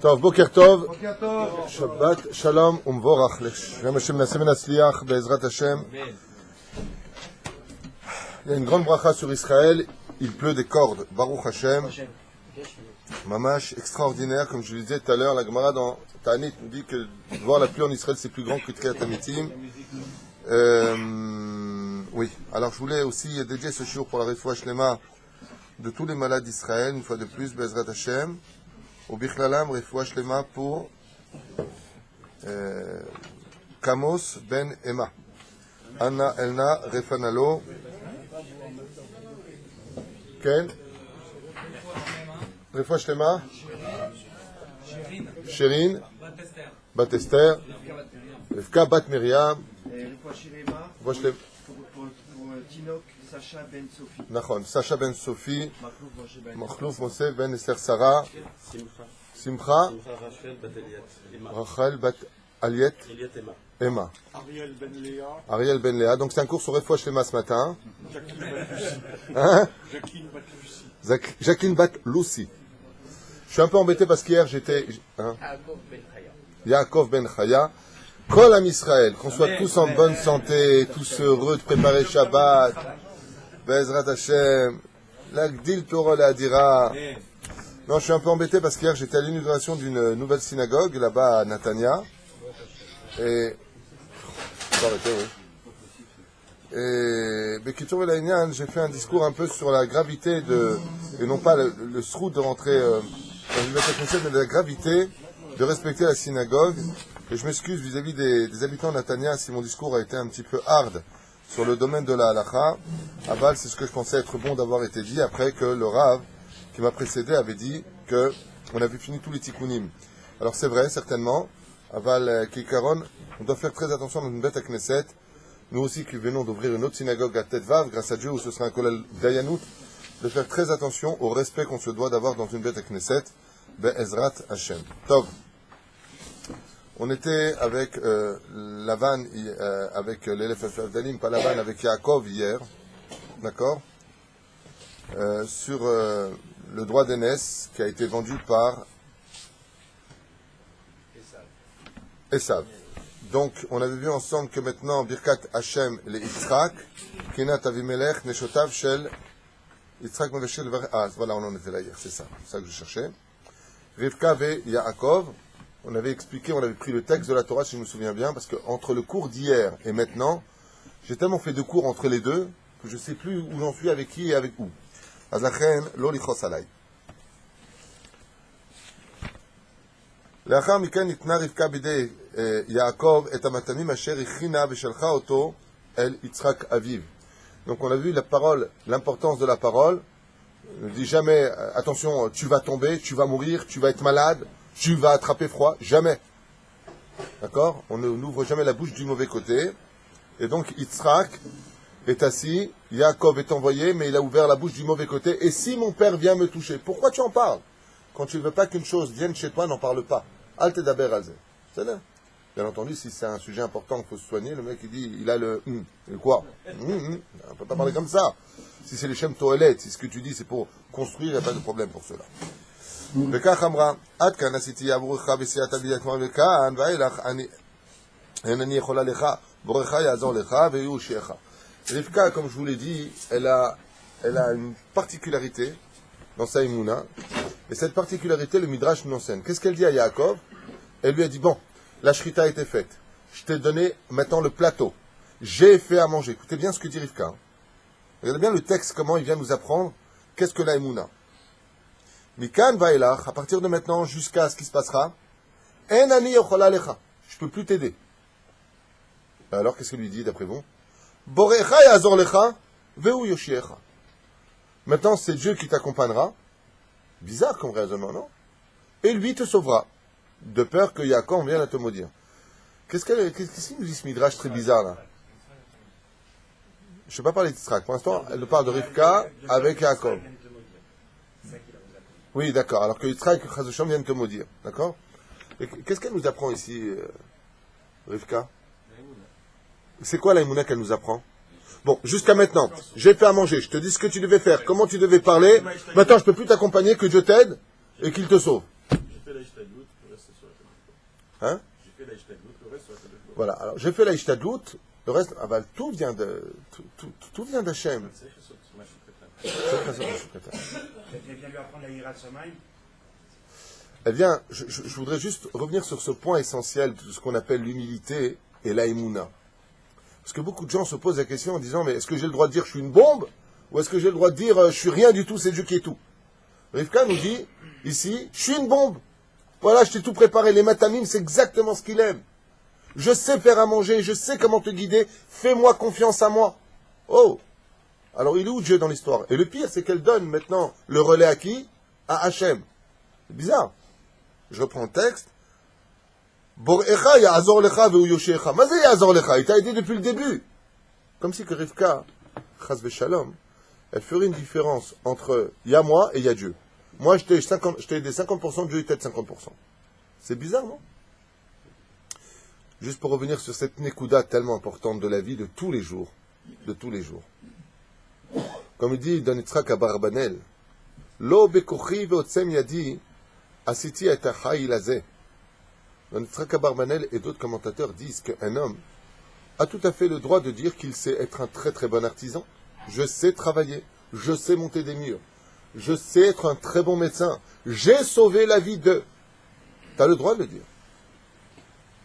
טוב, בוקר טוב, שבת שלום ומבורך לשם השם נעשה ונצליח בעזרת השם. Il y a une grande bracha sur Israël, il pleut des cordes, Baruch Hashem, mamash extraordinaire, comme je le disais tout à l'heure. La Gemara dans Ta'anit nous dit que voir la pluie en Israël c'est plus grand que Kriyat Amitim. Oui, alors je voulais aussi dédier ce shiur pour la refoua shlema de tous les malades d'Israël, une fois de plus, Bezrat Hashem. Au Bichlalam, refoua shlema pour Kamos ben Emma. Anna Elna Refanalo. Ken? Refoua shlema? Shirin. Bat Esther. Rivka bat Miriam. Refoua shlema. Tinok, Sacha ben Sophie. נכון, סשה בן סופי, מכלוף משה בן אסתר שרה, שמחה, רחל בת אליית, Emma, Ariel ben Léa. Donc c'est un cours sur Refoua Shlema ce matin. Jacqueline bat Lucy. Je suis un peu embêté parce qu'hier j'étais Yaakov ben Chaya. Kol Am Israël, qu'on soit tous en bonne santé, tous heureux de préparer Shabbat, Bezrat Hashem, l'Agdil Torah l'Adira. Non, je suis un peu embêté parce qu'hier j'étais à l'inauguration d'une nouvelle synagogue là-bas à Natania. Et Bekitur Elaynian, j'ai fait un discours un peu sur la gravité de, et non pas le srout de rentrer dans une bête, mais de la gravité de respecter la synagogue. Et je m'excuse vis-à-vis des habitants de Natania si mon discours a été un petit peu hard sur le domaine de la halacha. À Bâle, c'est ce que je pensais être bon d'avoir été dit après que le Rav qui m'a précédé avait dit qu'on avait fini tous les tikkunim. Alors c'est vrai, certainement. À Bâle, Kikaron, on doit faire très attention dans une bête à Knesset. Nous aussi qui venons d'ouvrir une autre synagogue à Tetvav, grâce à Dieu, où ce sera un collège d'Ayanout, de faire très attention au respect qu'on se doit d'avoir dans une bête à Knesset. Be'ezrat Hashem. Tov. On était avec Lavan, avec l'élève Dalim, pas Lavan, avec Yaakov hier, d'accord, sur le droit d'aînesse qui a été vendu par Esav. Donc, on avait vu ensemble que maintenant, Birkat Hashem le Yitzhak, Kenat Avimelech, Neshotav Shel, Yitzhak Meveshel, voilà, on en était là hier, c'est ça que je cherchais. Rivka ve Yaakov. On avait expliqué, on avait pris le texte de la Torah, si je me souviens bien, parce que entre le cours d'hier et maintenant, j'ai tellement fait de cours entre les deux que je ne sais plus où j'en suis, avec qui et avec où. Azlachen, lo lichos alay. לאחר מכן ניתנה רבקה בידי יעקב את המתנים אשר הכינה ושלחה אותו אל יצחק אביו. Donc on a vu la parole, l'importance de la parole. On ne dit jamais, attention, tu vas tomber, tu vas mourir, tu vas être malade, tu vas attraper froid, jamais. D'accord? On n'ouvre jamais la bouche du mauvais côté. Et donc Yitzhak est assis, Yaakov est envoyé, mais il a ouvert la bouche du mauvais côté. Et si mon père vient me toucher, pourquoi tu en parles? Quand tu ne veux pas qu'une chose vienne chez toi, n'en parle pas. Al tedaber al zeh. C'est là. Bien entendu, si c'est un sujet important qu'il faut se soigner, le mec il dit, il a le quoi? On ne peut pas parler comme ça. Si c'est les Shem Toelet, si ce que tu dis c'est pour construire, il n'y a pas de problème pour cela. וכך אמרה, עד כאן עשיתי עבורך בסייעתא דשמיא וכאן ואילך אני יכולה לך, בורך יעזור לך ויושיעך. Rivka, comme je vous l'ai dit, elle a une particularité dans sa Emouna, et cette particularité, le Midrash nous enseigne. Qu'est-ce qu'elle dit à Yaakov? Elle lui a dit, bon, la shrita a été faite, je t'ai donné maintenant le plateau, j'ai fait à manger. Écoutez bien ce que dit Rivka. Regardez bien le texte, comment il vient nous apprendre qu'est-ce que la Emouna. Mikan vailach, à partir de maintenant jusqu'à ce qui se passera, en ani yochola lecha, je peux plus t'aider. Alors qu'est-ce qu'il lui dit d'après vous? Borecha yazor lecha, veu yoshiecha. Maintenant c'est Dieu qui t'accompagnera. Bizarre comme raisonnement, non? Et lui te sauvera, de peur que Yaakov vienne à te maudire. Qu'est-ce qu'il nous dit ce midrash très bizarre là? Je ne sais pas parler d'Yitzhak. Pour l'instant, elle nous parle de Rivka avec Yaakov. Oui, d'accord. Alors que Yitzhak et Chazoshem viennent te maudire. D'accord? Et qu'est-ce qu'elle nous apprend ici, Rivka? C'est quoi la Emouna qu'elle nous apprend? Bon, jusqu'à maintenant, j'ai fait à manger, je te dis ce que tu devais faire, comment tu devais parler. Maintenant, je ne peux plus t'accompagner, que Dieu t'aide. et qu'il te sauve. J'ai fait la ishtadlout, le reste c'est sur la tête de toi. Hein? J'ai fait la ishtadlout, le reste sur la tête de toi. Voilà, alors j'ai fait la ishtadlout, le reste, ah bah, tout vient d'Hachem. C'est ce machin crétin. Elle vient lui apprendre la hirat sommeil. Eh bien, je voudrais juste revenir sur ce point essentiel de ce qu'on appelle l'humilité et l'aïmouna. Parce que beaucoup de gens se posent la question en disant, mais est-ce que j'ai le droit de dire je suis une bombe? Ou est-ce que j'ai le droit de dire je suis rien du tout, c'est Dieu qui est tout? Rivka nous dit, ici, je suis une bombe. Voilà, je t'ai tout préparé. Les matamim, c'est exactement ce qu'il aime. Je sais faire à manger, je sais comment te guider. Fais-moi confiance à moi. Oh! Alors il est où Dieu dans l'histoire? Et le pire, c'est qu'elle donne maintenant le relais à qui? À Hachem. C'est bizarre. Je reprends le texte. Bor'echa ya'azor lecha ve'u yoshecha. Mazé ya'azor lecha? Il t'a aidé depuis le début. Comme si que Rivka, chas v'shalom, elle ferait une différence entre y a moi et y a Dieu. Moi, je t'ai aidé 50%, Dieu il t'aide 50%. C'est bizarre, non? Juste pour revenir sur cette nekuda tellement importante de la vie de tous les jours. De tous les jours. Comme il dit dans Yitzhak Abarbanel, Lo bekochi ve'otzem yadi, asiti et achai lazeh. Dans Yitzhak Abarbanel et d'autres commentateurs disent qu'un homme a tout à fait le droit de dire qu'il sait être un très très bon artisan. Je sais travailler, je sais monter des murs, je sais être un très bon médecin, j'ai sauvé la vie d'eux. Tu as le droit de le dire.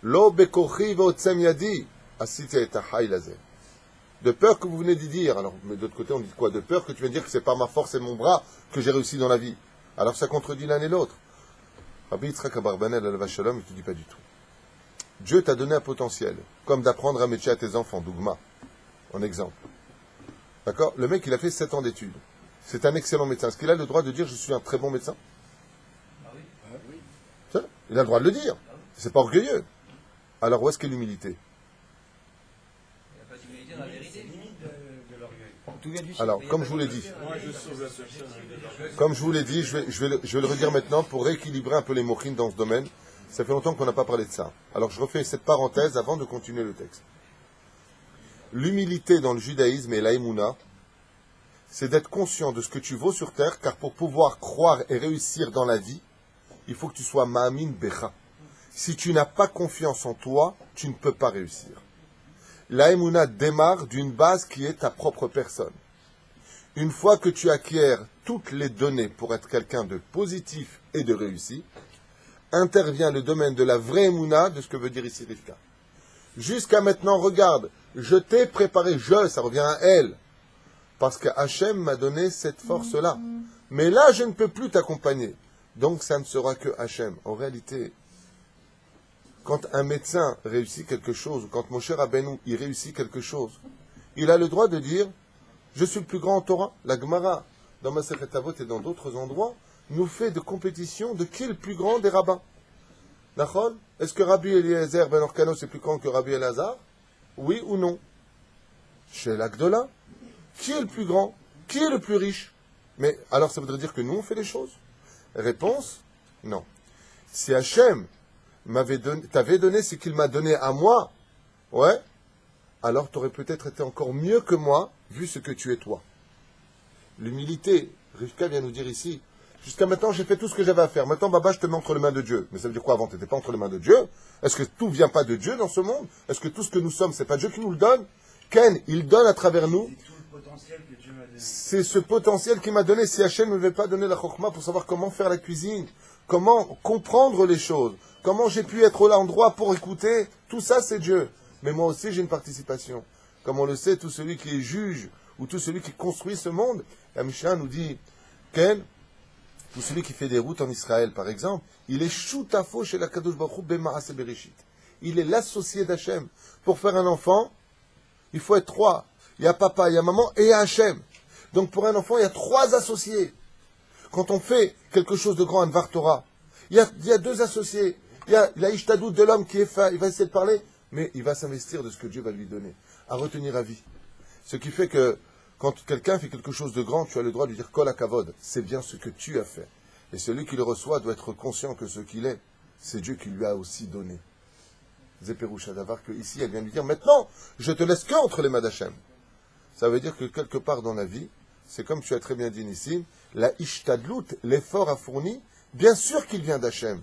Lo bekochi ve'otzem yadi, asiti et achai lazeh. De peur que vous venez d'y dire, alors, mais de l'autre côté, on dit quoi? De peur que tu viennes dire que c'est par ma force et mon bras que j'ai réussi dans la vie. Alors ça contredit l'un et l'autre. Rabbi Yitzhak Abarbanel al Shalom, il ne te dit pas du tout. Dieu t'a donné un potentiel, comme d'apprendre un métier à tes enfants, Dougma, en exemple. D'accord? Le mec, il a fait 7 ans d'études. C'est un excellent médecin. Est-ce qu'il a le droit de dire je suis un très bon médecin? Ah oui. Oui. Ça, il a le droit de le dire. C'est pas orgueilleux. Alors où est-ce qu'est l'humilité? La vérité, limite de l'orgueil. Alors, comme je vous l'ai dit, Moi, je sauve la personne avec de l'argent. comme je vous l'ai dit, je vais le redire maintenant pour rééquilibrer un peu les mochines dans ce domaine. Ça fait longtemps qu'on n'a pas parlé de ça. Alors, je refais cette parenthèse avant de continuer le texte. L'humilité dans le judaïsme et l'aïmouna, c'est d'être conscient de ce que tu vaux sur terre, car pour pouvoir croire et réussir dans la vie, il faut que tu sois ma'amin becha. Si tu n'as pas confiance en toi, tu ne peux pas réussir. L'aïmouna démarre d'une base qui est ta propre personne. Une fois que tu acquiers toutes les données pour être quelqu'un de positif et de réussi, intervient le domaine de la vraie émouna, de ce que veut dire ici Rivka. Jusqu'à maintenant, regarde, je t'ai préparé, ça revient à elle, parce que Hachem m'a donné cette force-là. Mais là, je ne peux plus t'accompagner. Donc, ça ne sera que Hachem. En réalité, quand un médecin réussit quelque chose, ou quand Moshe Rabbeinu il réussit quelque chose, il a le droit de dire « Je suis le plus grand en Torah ». La Gemara, dans Masechet Avot et dans d'autres endroits, nous fait de compétition de qui est le plus grand des rabbins. Nachon? Est-ce que Rabbi Eliezer ben Orkano c'est plus grand que Rabbi Elazar? Oui ou non? Chez l'Agdola, qui est le plus grand? Qui est le plus riche? Mais alors ça voudrait dire que nous on fait les choses? Réponse, non. Si Hachem t'avait donné ce qu'il m'a donné à moi, ouais, alors tu aurais peut-être été encore mieux que moi, vu ce que tu es toi. L'humilité, Rivka vient nous dire ici, jusqu'à maintenant j'ai fait tout ce que j'avais à faire, maintenant Baba je te mets entre les mains de Dieu. Mais ça veut dire quoi avant? Tu n'étais pas entre les mains de Dieu? Est-ce que tout vient pas de Dieu dans ce monde? Est-ce que tout ce que nous sommes, c'est pas Dieu qui nous le donne? Ken, il donne à travers nous. C'est tout le potentiel que Dieu m'a donné. C'est ce potentiel qu'il m'a donné. Si Hachem ne m'avait pas donné la chokhma pour savoir comment faire la cuisine, comment comprendre les choses, comment j'ai pu être là en droit pour écouter, tout ça c'est Dieu. Mais moi aussi j'ai une participation. Comme on le sait, tout celui qui est juge ou tout celui qui construit ce monde, la Mishnah nous dit, Ken, tout celui qui fait des routes en Israël par exemple, il est shutafo chez la Kadosh Baruch Hu b'ma'aseh bereshit. Il est l'associé d'Hachem. Pour faire un enfant, il faut être 3. Il y a papa, il y a maman et il y a Hachem. Donc pour un enfant, il y a 3 associés. Quand on fait quelque chose de grand, un Dvar Torah, il y a 2 associés. Il y a la Ishtadout de l'homme qui est fait, il va essayer de parler, mais il va s'investir de ce que Dieu va lui donner, à retenir à vie. Ce qui fait que quand quelqu'un fait quelque chose de grand, tu as le droit de lui dire Kol HaKavod, c'est bien ce que tu as fait. Et celui qui le reçoit doit être conscient que ce qu'il est, c'est Dieu qui lui a aussi donné. Zéperoucha Davar, que ici elle vient lui dire maintenant, je te laisse que entre les mains d'Hachem. Ça veut dire que quelque part dans la vie, c'est comme tu as très bien dit Nissim, la ishtadlout, l'effort à fourni, Bien sûr qu'il vient d'Hachem,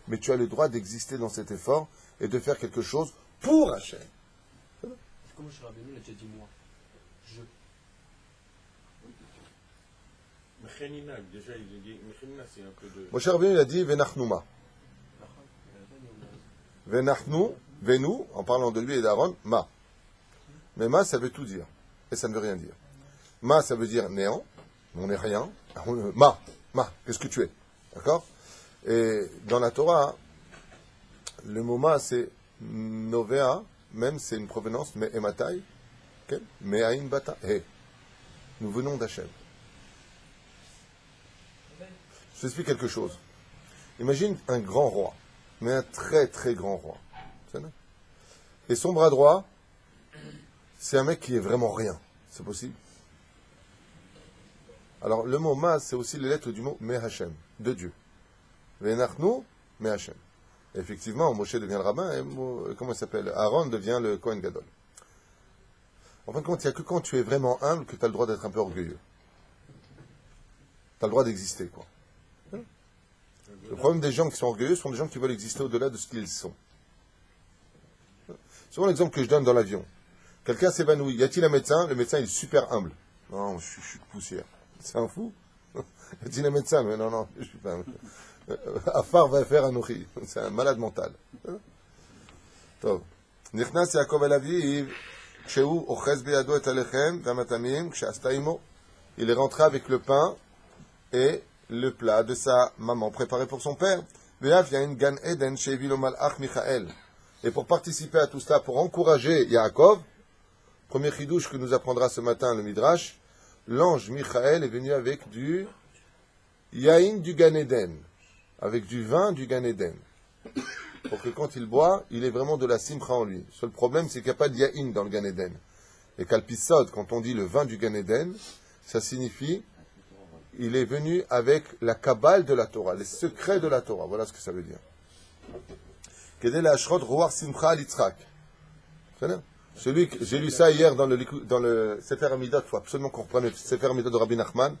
mais tu as le droit d'exister dans cet effort et de faire quelque chose pour Hachem. Comment je Rabbeinu, il a déjà dit moi. Je. Mechenina, déjà, il a dit, Mechenina, c'est un peu de... Moshe Rabbeinu, il a dit Venachnouma. Venachnu, Venu, en parlant de lui et d'Aaron, Ma. Mais Ma, ça veut tout dire. Et ça ne veut rien dire. Ma, ça veut dire néant. On n'est rien. Ma, qu'est-ce que tu es? D'accord? Et dans la Torah, le mot Ma, c'est Novea, même c'est une provenance, mais Ematai, okay? Me'ain Bata. Hey. Nous venons d'Hachem. Je t'explique quelque chose. Imagine un grand roi, mais un très très grand roi. Et son bras droit, c'est un mec qui est vraiment rien. C'est possible? Alors le mot Ma, c'est aussi les lettres du mot Me Hashem, de Dieu. Venachnu, Me Hashem. Effectivement, Moshe devient le rabbin, et comment il s'appelle? Aaron devient le Kohen Gadol. En fin de compte, il n'y a que quand tu es vraiment humble que tu as le droit d'être un peu orgueilleux. Tu as le droit d'exister, quoi. Le problème des gens qui sont orgueilleux sont des gens qui veulent exister au-delà de ce qu'ils sont. Souvent l'exemple que je donne dans l'avion. Quelqu'un s'évanouit. Y a-t-il un médecin? Le médecin il est super humble. Non, je suis de poussière. C'est un fou. Y a-t-il un médecin? Mais non, je suis pas humble. Afar va faire un nourri. C'est un malade mental. טוב. נכנס יעקב אל אביו, כשהוא אוחז בידו את הלחם והמטעמים, כשעשתה עמו. Il est rentré avec le pain et le plat de sa maman préparé pour son père. ואף יין גן עדן שהביא לו מלאך מיכאל. Et pour participer à tout cela, pour encourager Yaakov, premier chidouche que nous apprendra ce matin le Midrash, l'ange Michael est venu avec du yaïn du Gan Eden, avec du vin du Gan Eden. Pour que quand il boit, il ait vraiment de la simcha en lui. Le seul problème, c'est qu'il n'y a pas de yaïn dans le Gan Eden. Et qu'Alpisod, quand on dit le vin du Gan Eden, ça signifie il est venu avec la Kabbale de la Torah, les secrets de la Torah. Voilà ce que ça veut dire. Celui que j'ai lu ça hier dans le Sefer Amidot, il faut absolument qu'on reprenne le Sefer Amidot de Rabbi Nachman.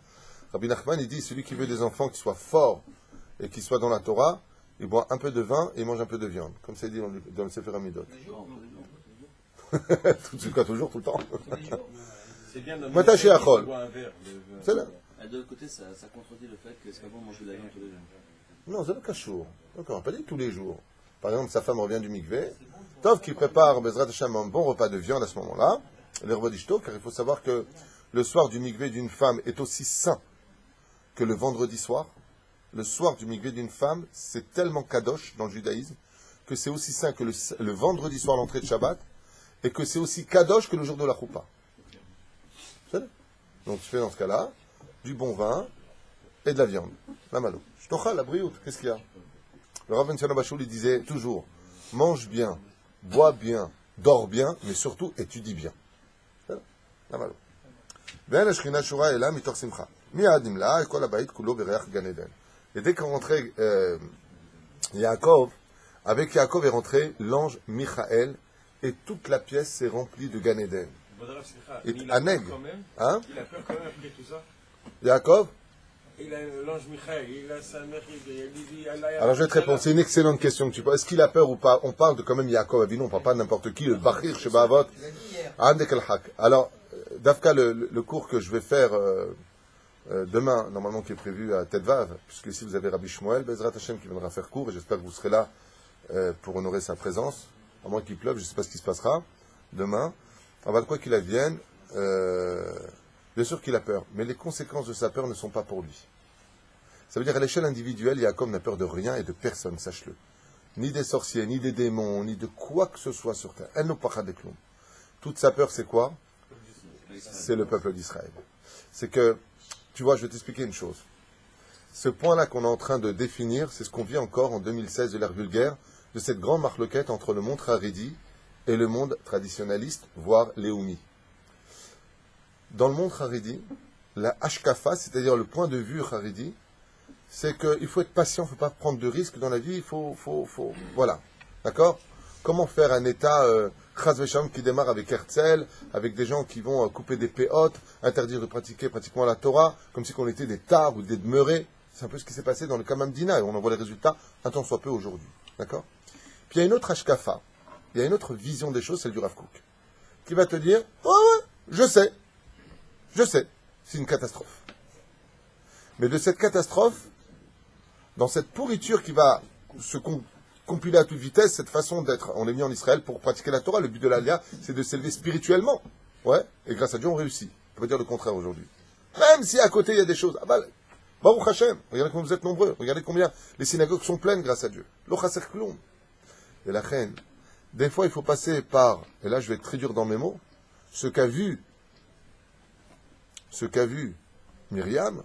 Rabbi Nachman, il dit, celui qui veut des enfants qui soient forts et qui soient dans la Torah, il boit un peu de vin et il mange un peu de viande, comme c'est dit dans le Sefer Amidot. Toujours, tout le temps. C'est bien de M'attacher à Chol. boire un verre de... C'est là. De l'autre côté, ça contredit le fait que c'est pas bon de manger de la viande tous les jours. Non, c'est le cachour. Donc, on n'a pas dit tous les jours. Par exemple, sa femme revient du mikvé. Tov qui prépare Bezrat Hashem un bon repas de viande à ce moment-là, le repas d'Ishto, car il faut savoir que le soir du mikvé d'une femme est aussi saint que le vendredi soir. Le soir du mikvé d'une femme, c'est tellement kadosh dans le judaïsme que c'est aussi saint que le vendredi soir, l'entrée de Shabbat, et que c'est aussi kadosh que le jour de la choupa. Donc tu fais dans ce cas-là du bon vin et de la viande. La malo. Shtocha, la brioute, qu'est-ce qu'il y a? Le Rav Ben Bachou lui disait toujours, mange bien, bois bien, dors bien, mais surtout étudie bien. La malo. Ben Ashkina Shura est là, mitor simcha. Mi'adim la, et kol habayit kulo bereach Gan Eden. Et dès qu'est rentré Yaakov, avec Yaakov est rentré l'ange Michael, et toute la pièce s'est remplie de Gan Eden. Il a peur quand même. Hein? Il a peur quand même après tout ça. Yaakov? Il a l'ange Michael, il a sa mère, il dit... Alors je vais te répondre, c'est une excellente question que tu poses. Est-ce qu'il a peur ou pas? On parle de quand même Yaakov Avinu, on ne parle pas de n'importe qui, le Bachir, Sheba Avot. Alors, Dafka, le cours que je vais faire demain, normalement qui est prévu à Tetvav, puisque ici vous avez Rabbi Shmuel, Bezrat Hashem qui viendra faire cours, et j'espère que vous serez là pour honorer sa présence, à moins qu'il pleuve, je ne sais pas ce qui se passera demain. Alors, quoi qu'il advienne, bien sûr qu'il a peur, mais les conséquences de sa peur ne sont pas pour lui. Ça veut dire à l'échelle individuelle, Yaakov n'a peur de rien et de personne, sache-le. Ni des sorciers, ni des démons, ni de quoi que ce soit sur terre. Elle n'a pas des clous. Toute sa peur, c'est quoi? C'est le peuple d'Israël. C'est que, tu vois, je vais t'expliquer une chose. Ce point-là qu'on est en train de définir, c'est ce qu'on vit encore en 2016 de l'ère vulgaire, de cette grande marloquette entre le monde Haredi et le monde traditionnaliste, voire léoumi. Dans le monde Haredi, la Hashkafa, c'est-à-dire le point de vue Haredi, c'est qu'il faut être patient, il ne faut pas prendre de risques dans la vie, il faut voilà. D'accord? Comment faire un État Chaz Vesham qui démarre avec Herzl, avec des gens qui vont couper des péotes, interdire de pratiquer pratiquement la Torah, comme si on était des tares ou des demeurés. C'est un peu ce qui s'est passé dans le Kamam Dina, et on en voit les résultats un tant soit peu aujourd'hui. D'accord? Puis il y a une autre Ashkafa, il y a une autre vision des choses, celle du Rav Kook, qui va te dire, oh ouais, je sais, c'est une catastrophe. Mais de cette catastrophe, dans cette pourriture qui va se compiler à toute vitesse, cette façon d'être, on est mis en Israël pour pratiquer la Torah, le but de l'Alia, c'est de s'élever spirituellement. Ouais, et grâce à Dieu, on réussit. On peut dire le contraire aujourd'hui. Même si à côté, il y a des choses. Ah bah, Baruch Hashem, regardez combien vous êtes nombreux, regardez combien les synagogues sont pleines grâce à Dieu. Lo chaser kloum. Et la reine, des fois, il faut passer par, et là, je vais être très dur dans mes mots, ce qu'a vu Myriam,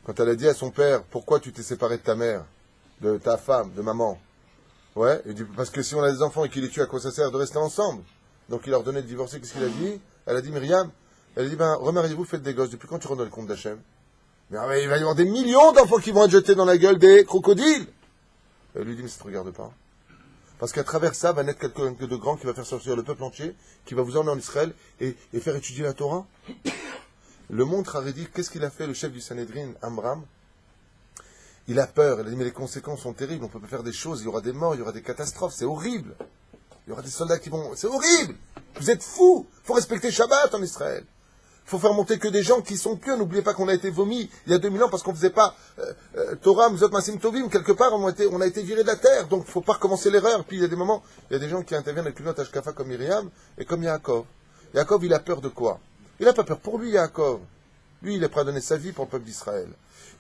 quand elle a dit à son père, pourquoi tu t'es séparé de ta mère, de ta femme, de maman? Ouais, il dit, parce que si on a des enfants et qu'il les tue, à quoi ça sert de rester ensemble? Donc il leur donnait de divorcer, qu'est-ce qu'il a dit? Elle a dit, Myriam, elle a dit, remariez-vous, faites des gosses, depuis quand tu rends le compte d'Hachem? Mais il va y avoir des millions d'enfants qui vont être jetés dans la gueule des crocodiles! Elle lui dit, mais ça ne te regarde pas. Parce qu'à travers ça va naître quelqu'un de grand qui va faire sortir le peuple entier, qui va vous emmener en Israël et faire étudier la Torah. Le monde Haredi, qu'est-ce qu'il a fait, le chef du Sanhedrin, Amram? Il a peur, il a dit, mais les conséquences sont terribles, on peut pas faire des choses, il y aura des morts, il y aura des catastrophes, c'est horrible. Il y aura des soldats qui vont... C'est horrible! Vous êtes fous! Il faut respecter Shabbat en Israël. Il faut faire monter que des gens qui sont pieux. N'oubliez pas qu'on a été vomis il y a 2000 ans parce qu'on ne faisait pas Torah, Mzot, Masim, Tovim. Quelque part, on a été viré de la terre. Donc, il ne faut pas recommencer l'erreur. Puis, il y a des moments, il y a des gens qui interviennent avec une autre Ashkafa comme Myriam et comme Yaakov. Yaakov, il a peur de quoi? Il n'a pas peur pour lui, Yaakov. Lui, il est prêt à donner sa vie pour le peuple d'Israël.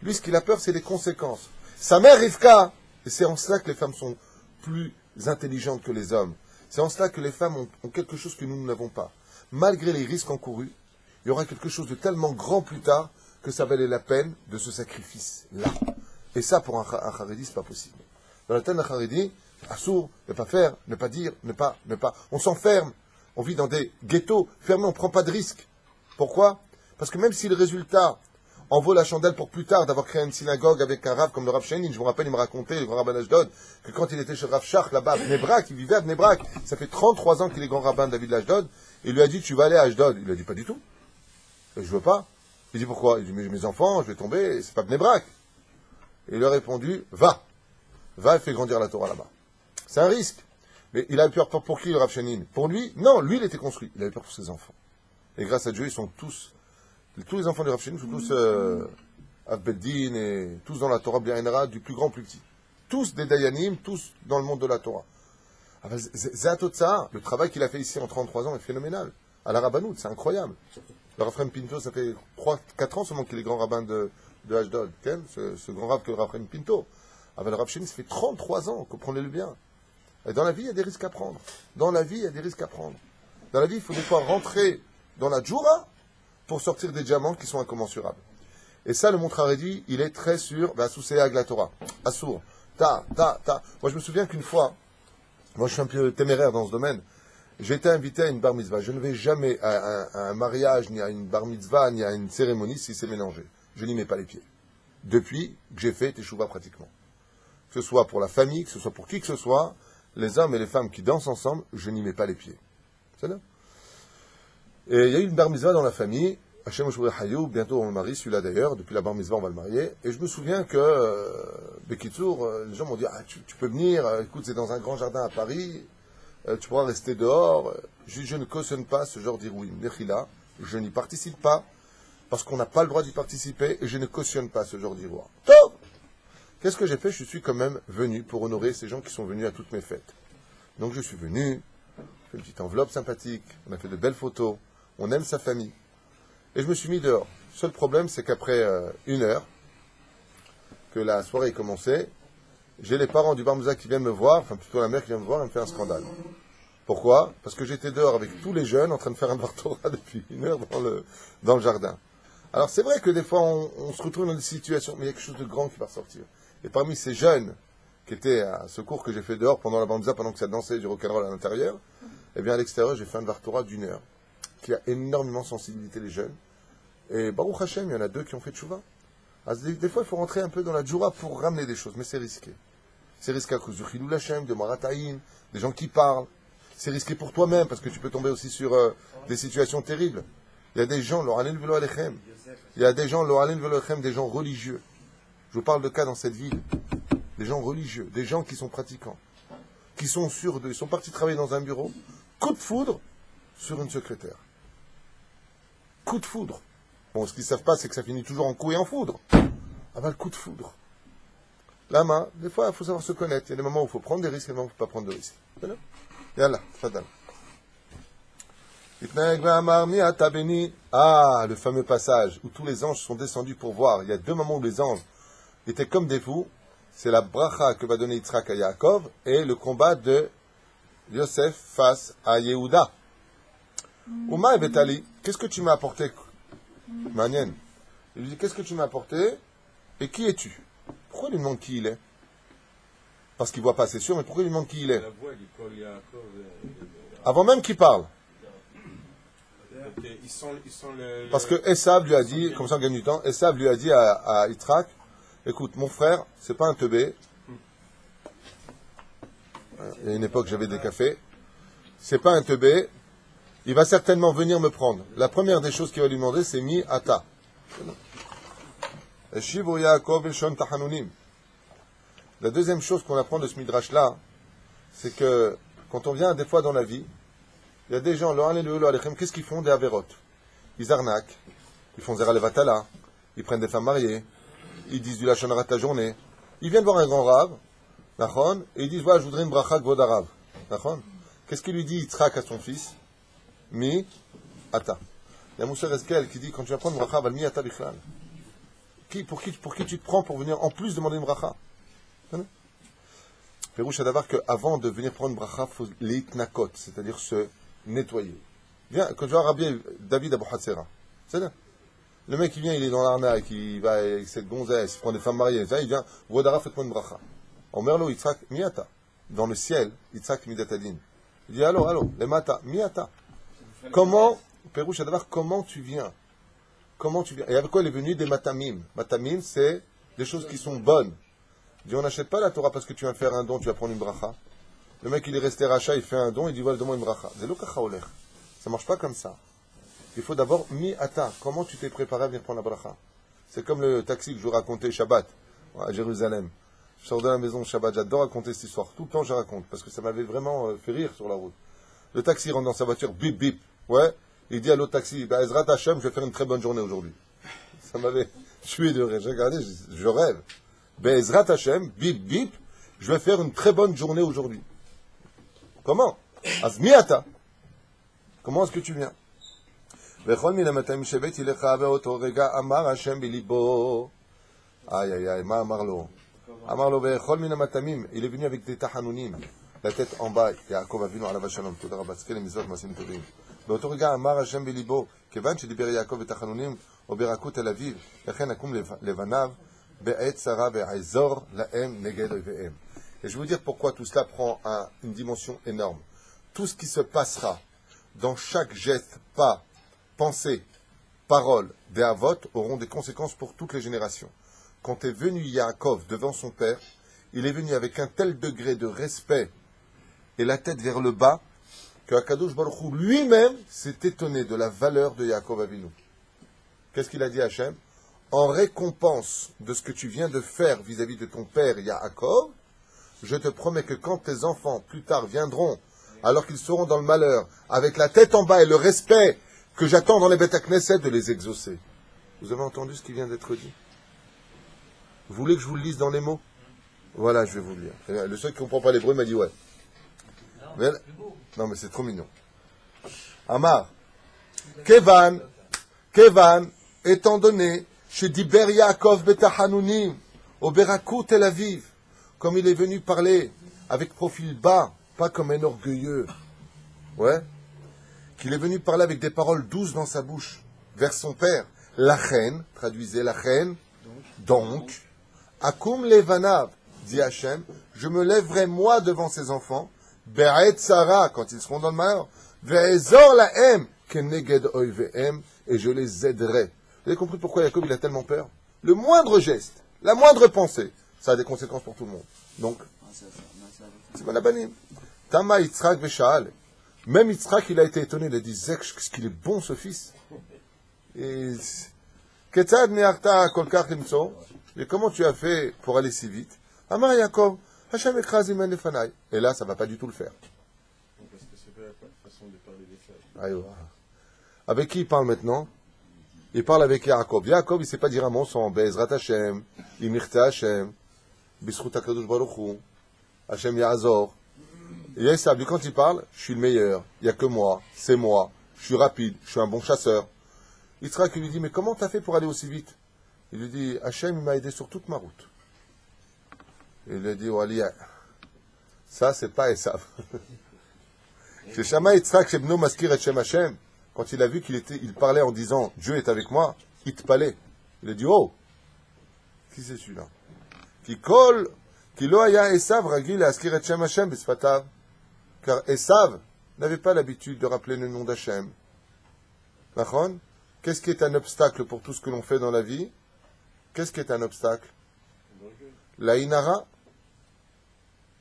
Lui, ce qu'il a peur, c'est les conséquences. Sa mère, Rivka, et c'est en cela que les femmes sont plus intelligentes que les hommes. C'est en cela que les femmes ont quelque chose que nous n'avons pas. Malgré les risques encourus, il y aura quelque chose de tellement grand plus tard que ça valait la peine de ce sacrifice-là. Et ça, pour un Haredi, c'est pas possible. Dans la tête d'un Haredi, assour, ne pas faire, ne pas dire, ne pas. On s'enferme. On vit dans des ghettos fermés, on ne prend pas de risques. Pourquoi? Parce que même si le résultat en vaut la chandelle pour plus tard d'avoir créé une synagogue avec un Rav comme le Rav Shenin, je me rappelle, il me racontait, le grand rabbin d'Ashdod, que quand il était chez Rav Shach, là-bas, à Bnei-Brak, il vivait à Bnei-Brak, ça fait 33 ans qu'il est grand rabbin de David d'Ashdod, et il lui a dit, tu vas aller à Ashdod. Il lui a dit, pas du tout. Et je veux pas. Il dit, pourquoi? Il dit, mais mes enfants, je vais tomber, c'est pas Bnei-Brak. Et il lui a répondu, va et fais grandir la Torah là-bas. C'est un risque. Mais il a eu peur pour qui, le Rav Shenin? Pour lui? Non, lui, il était construit. Il avait peur pour ses enfants. Et grâce à Dieu, ils sont tous les enfants du Rav Shenin sont tous Avbeddin et tous dans la Torah B'Yainra, du plus grand au plus petit. Tous des Dayanim, tous dans le monde de la Torah. Zéatotsa, le travail qu'il a fait ici en 33 ans est phénoménal. À la Rabbanout, c'est incroyable. Le Raphaël Pinto, ça fait 3-4 ans seulement qu'il est grand rabbin de Ashdod. Ce grand rabbin que le Raphaël Pinto. Avec le Rav Shenin, ça fait 33 ans, comprenez-le bien. Et dans la vie, il y a des risques à prendre. Dans la vie, il faut des fois rentrer dans la Djoura pour sortir des diamants qui sont incommensurables. Et ça, le Montre Haredi, il est très sûr, Souséag la Torah. Assour. Moi, je me souviens qu'une fois, moi, je suis un peu téméraire dans ce domaine, j'ai été invité à une bar mitzvah. Je ne vais jamais à un mariage, ni à une bar mitzvah, ni à une cérémonie si c'est mélangé. Je n'y mets pas les pieds. Depuis que j'ai fait Teshuvah pratiquement. Que ce soit pour la famille, que ce soit pour qui que ce soit, les hommes et les femmes qui dansent ensemble, je n'y mets pas les pieds. C'est là. Et il y a eu une bar mitzvah dans la famille. Hachem Oshoué Hayou, bientôt on le marie, celui-là d'ailleurs. Depuis la bar mitzvah, on va le marier. Et je me souviens que, Bekitsour, les gens m'ont dit, tu peux venir, écoute, c'est dans un grand jardin à Paris, tu pourras rester dehors. Je ne cautionne pas ce genre d'Irouim. Nechila, je n'y participe pas, parce qu'on n'a pas le droit d'y participer, et je ne cautionne pas ce genre d'Irouim. Top! Qu'est-ce que j'ai fait? Je suis quand même venu pour honorer ces gens qui sont venus à toutes mes fêtes. Donc je suis venu, j'ai fait une petite enveloppe sympathique, on a fait de belles photos, on aime sa famille. Et je me suis mis dehors. Le seul problème, c'est qu'après 1 heure, que la soirée est commencée, j'ai les parents du bar mitzvah qui viennent me voir, enfin plutôt la mère qui vient me voir, et me fait un scandale. Pourquoi? Parce que j'étais dehors avec tous les jeunes en train de faire un Dvar Torah depuis 1 heure dans le jardin. Alors c'est vrai que des fois on se retrouve dans des situations, mais il y a quelque chose de grand qui va ressortir. Et parmi ces jeunes qui étaient à ce cours que j'ai fait dehors pendant la bar mitzvah, pendant que ça dansait du rock'n'roll à l'intérieur, eh bien à l'extérieur j'ai fait un Dvar Torah d'1 heure, qui a énormément sensibilisé les jeunes. Et Baruch Hashem, il y en a 2 qui ont fait tchouva. Des fois, il faut rentrer un peu dans la djoura pour ramener des choses, mais c'est risqué. C'est risqué à cause du Chilou Lachem, de Marataïn, des gens qui parlent. C'est risqué pour toi-même, parce que tu peux tomber aussi sur des situations terribles. Il y a des gens, il y a des gens, des gens religieux. Je vous parle de cas dans cette ville. Des gens religieux, des gens qui sont pratiquants, qui sont sûrs d'eux. Ils sont partis travailler dans un bureau. Coup de foudre sur une secrétaire. Coup de foudre. Bon, ce qu'ils ne savent pas, c'est que ça finit toujours en coup et en foudre. Ah ben, le coup de foudre. La main, des fois, il faut savoir se connaître. Il y a des moments où il faut prendre des risques et des moments où il ne faut pas prendre de risques. Yallah, fadal. Ah, le fameux passage où tous les anges sont descendus pour voir. Il y a 2 moments où les anges étaient comme des fous. C'est la bracha que va donner Yitzhak à Yaakov et le combat de Yosef face à Yehuda. Uma et Betali, qu'est-ce que tu m'as apporté? Manienne. Il lui dit, qu'est-ce que tu m'as apporté et qui es-tu? Pourquoi il lui demande qui il est? Parce qu'il ne voit pas, c'est sûr, mais pourquoi il lui demande qui il est? La voix, il colle Yaakov. Avant même qu'il parle. Ils sont le... Parce que Esav lui a dit, comme ça on gagne du temps, Esav lui a dit à Yitzhak, écoute, mon frère, c'est pas un teubé. Il y a une époque, j'avais des cafés. C'est pas un teubé. Il va certainement venir me prendre. La première des choses qu'il va lui demander, c'est mi ata. La deuxième chose qu'on apprend de ce midrash-là, c'est que quand on vient des fois dans la vie, il y a des gens, qu'est-ce qu'ils font? Des avérotes. Ils arnaquent, ils font zera levatala, ils prennent des femmes mariées, ils disent du lachon hara ta journée. Ils viennent voir un grand rave, nachon, et ils disent, voilà, je voudrais une bracha kvod arav. Nachon. Qu'est-ce qu'il lui dit Yitzhak à son fils? Mi ata. Il y a Moussa Reskel qui dit, quand tu vas prendre une bracha, va mi ata bichlal. Pour qui tu te prends pour venir en plus demander une bracha? Pérouche Adavar qu'avant de venir prendre une bracha, il faut l'itnakot, c'est-à-dire se nettoyer. Viens, quand tu vois Rabbi David Abou Hatzera, c'est là. Le mec qui vient, il est dans l'arnaque, il va avec cette gonzesse, il prend des femmes mariées, ça, il vient, Vodara, faites-moi une bracha. En merlo, Yitzhak, miata. Dans le ciel, Yitzhak midatadin. Il dit, allô, les mata, miata. Comment, Pérouche Adavar, comment tu viens? Comment tu viens? Et avec quoi il est venu? Des matamim. Matamim, c'est des choses qui sont bonnes. Il dit, on n'achète pas la Torah parce que tu viens faire un don, tu vas prendre une bracha. Le mec, il est resté rachat, il fait un don, il dit, voilà, donne-moi une bracha. C'est l'okacha olech. Ça marche pas comme ça. Il faut d'abord, mi ata. Comment tu t'es préparé à venir prendre la bracha? C'est comme le taxi que je vous racontais Shabbat, à Jérusalem. Je sors de la maison Shabbat, j'adore raconter cette histoire. Tout le temps, je raconte, parce que ça m'avait vraiment fait rire sur la route. Le taxi rentre dans sa voiture, bip, bip. Ouais. Il dit à l'autre taxi, bah, Ezrat Hashem, je vais faire une très bonne journée aujourd'hui. Ça m'avait tué de rire. J'ai regardé, je rêve. Be'ezrat Hashem, bip bip, je vais faire une très bonne journée aujourd'hui. Comment? Azmiata. Comment est-ce que tu viens? Aïe aïe aïe, ma amarlo. Amarlo be'echol min hamatamim. Il est venu avec des tahanunim. La tête en bas, Yaakov Avinu alav shalom. Toda rabba. C'est les mitzvot masim tovim. באותו רגע אמר השם בליבו, כיוון שדיבר יעקב את החנונים, או ברכות אל אביו, לכן נקום לבניו, בעת צרה ויעזור להם נגד אויביהם. Et je vais vous dire pourquoi tout cela prend une dimension énorme. Tout ce qui se passera dans chaque geste, pas, pensée, parole des Havot auront des conséquences pour toutes les générations. Quand est venu Yaakov devant son père, il est venu avec un tel degré de respect et la tête vers le bas, que Akadosh Baruch Hu lui-même s'est étonné de la valeur de Yaakov Avinu. Qu'est-ce qu'il a dit à Hachem? En récompense de ce que tu viens de faire vis-à-vis de ton père Yaakov, je te promets que quand tes enfants plus tard viendront, alors qu'ils seront dans le malheur, avec la tête en bas et le respect que j'attends dans les Beth Knesset, de les exaucer. Vous avez entendu ce qui vient d'être dit? Vous voulez que je vous le lise dans les mots? Voilà, je vais vous le lire. Le seul qui ne comprend pas l'hébreu m'a dit ouais. Mais, non, mais c'est trop mignon. Amar, Kevan, étant donné, chez Diber Yaakov Betahanunim, au Berakou Tel Aviv, comme il est venu parler avec profil bas, pas comme un orgueilleux, ouais, qu'il est venu parler avec des paroles douces dans sa bouche, vers son père, la reine, traduisez la reine, donc, Akum Levanav, dit Hachem, je me lèverai moi devant ses enfants, Be'et Sarah, quand ils seront dans le malheur, Ve'ezor lahem, keneged oivehem, et je les aiderai. Vous avez compris pourquoi Jacob il a tellement peur? Le moindre geste, la moindre pensée, ça a des conséquences pour tout le monde. Donc, c'est mon abanim. Tama Yitzhak ve'sha'al. Même Yitzhak, il a été étonné, il a dit, Zek, qu'est-ce qu'il est bon ce fils. Et, Ketzad ne'arta kol kach limtso, mais comment tu as fait pour aller si vite? Amar Yaakov, Hashem ekraz imen lefanai. Et là, ça ne va pas du tout le faire. Parce que c'est pas la façon de parler des femmes. Aïe, voilà. Avec qui il parle maintenant? Il parle avec Yaakov. Yaakov, il ne sait pas dire un mot sans Be'ezrat Hashem, Imirte Hashem, Bischut HaKadosh Baruch Hu, Hashem Ya'azor. Et Esav, lui, quand il parle, je suis le meilleur, il n'y a que moi, c'est moi, je suis rapide, je suis un bon chasseur. Yitzhak lui dit, mais comment tu as fait pour aller aussi vite? Il lui dit, Hashem, il m'a aidé sur toute ma route. Et il lui dit, Wali, ça, c'est pas Esav. Chez Shama Yitzhak, Shebno Maskir et Shem Hashem, quand il a vu il parlait en disant, Dieu est avec moi, il te palait. Il a dit, oh, qui c'est celui-là? Qui lo haya Esav ragil askir et Shem Hashem bisfatav. Car Esav n'avait pas l'habitude de rappeler le nom d'Hachem. Nachon? Qu'est-ce qui est un obstacle pour tout ce que l'on fait dans la vie? Qu'est-ce qui est un obstacle? La inara.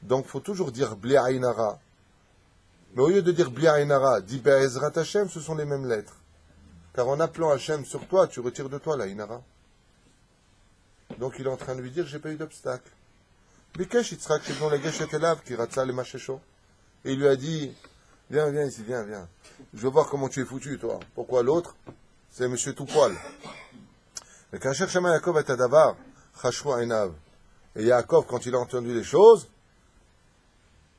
Donc, il faut toujours dire bli ainara. Mais au lieu de dire bli ainara, dis be'ezrat Hashem, ce sont les mêmes lettres. Car en appelant Hashem sur toi, tu retires de toi la inara. Donc, il est en train de lui dire, j'ai pas eu d'obstacle. Bikesh Yitzhak shebno legeshet elav ki ratza le mashesho. Et il lui a dit, viens ici, viens. Je veux voir comment tu es foutu, toi. Pourquoi l'autre? C'est monsieur tout poil. Mais quand cherche Yaakov et Adavar, chashru einav. Et Yaakov, quand il a entendu les choses,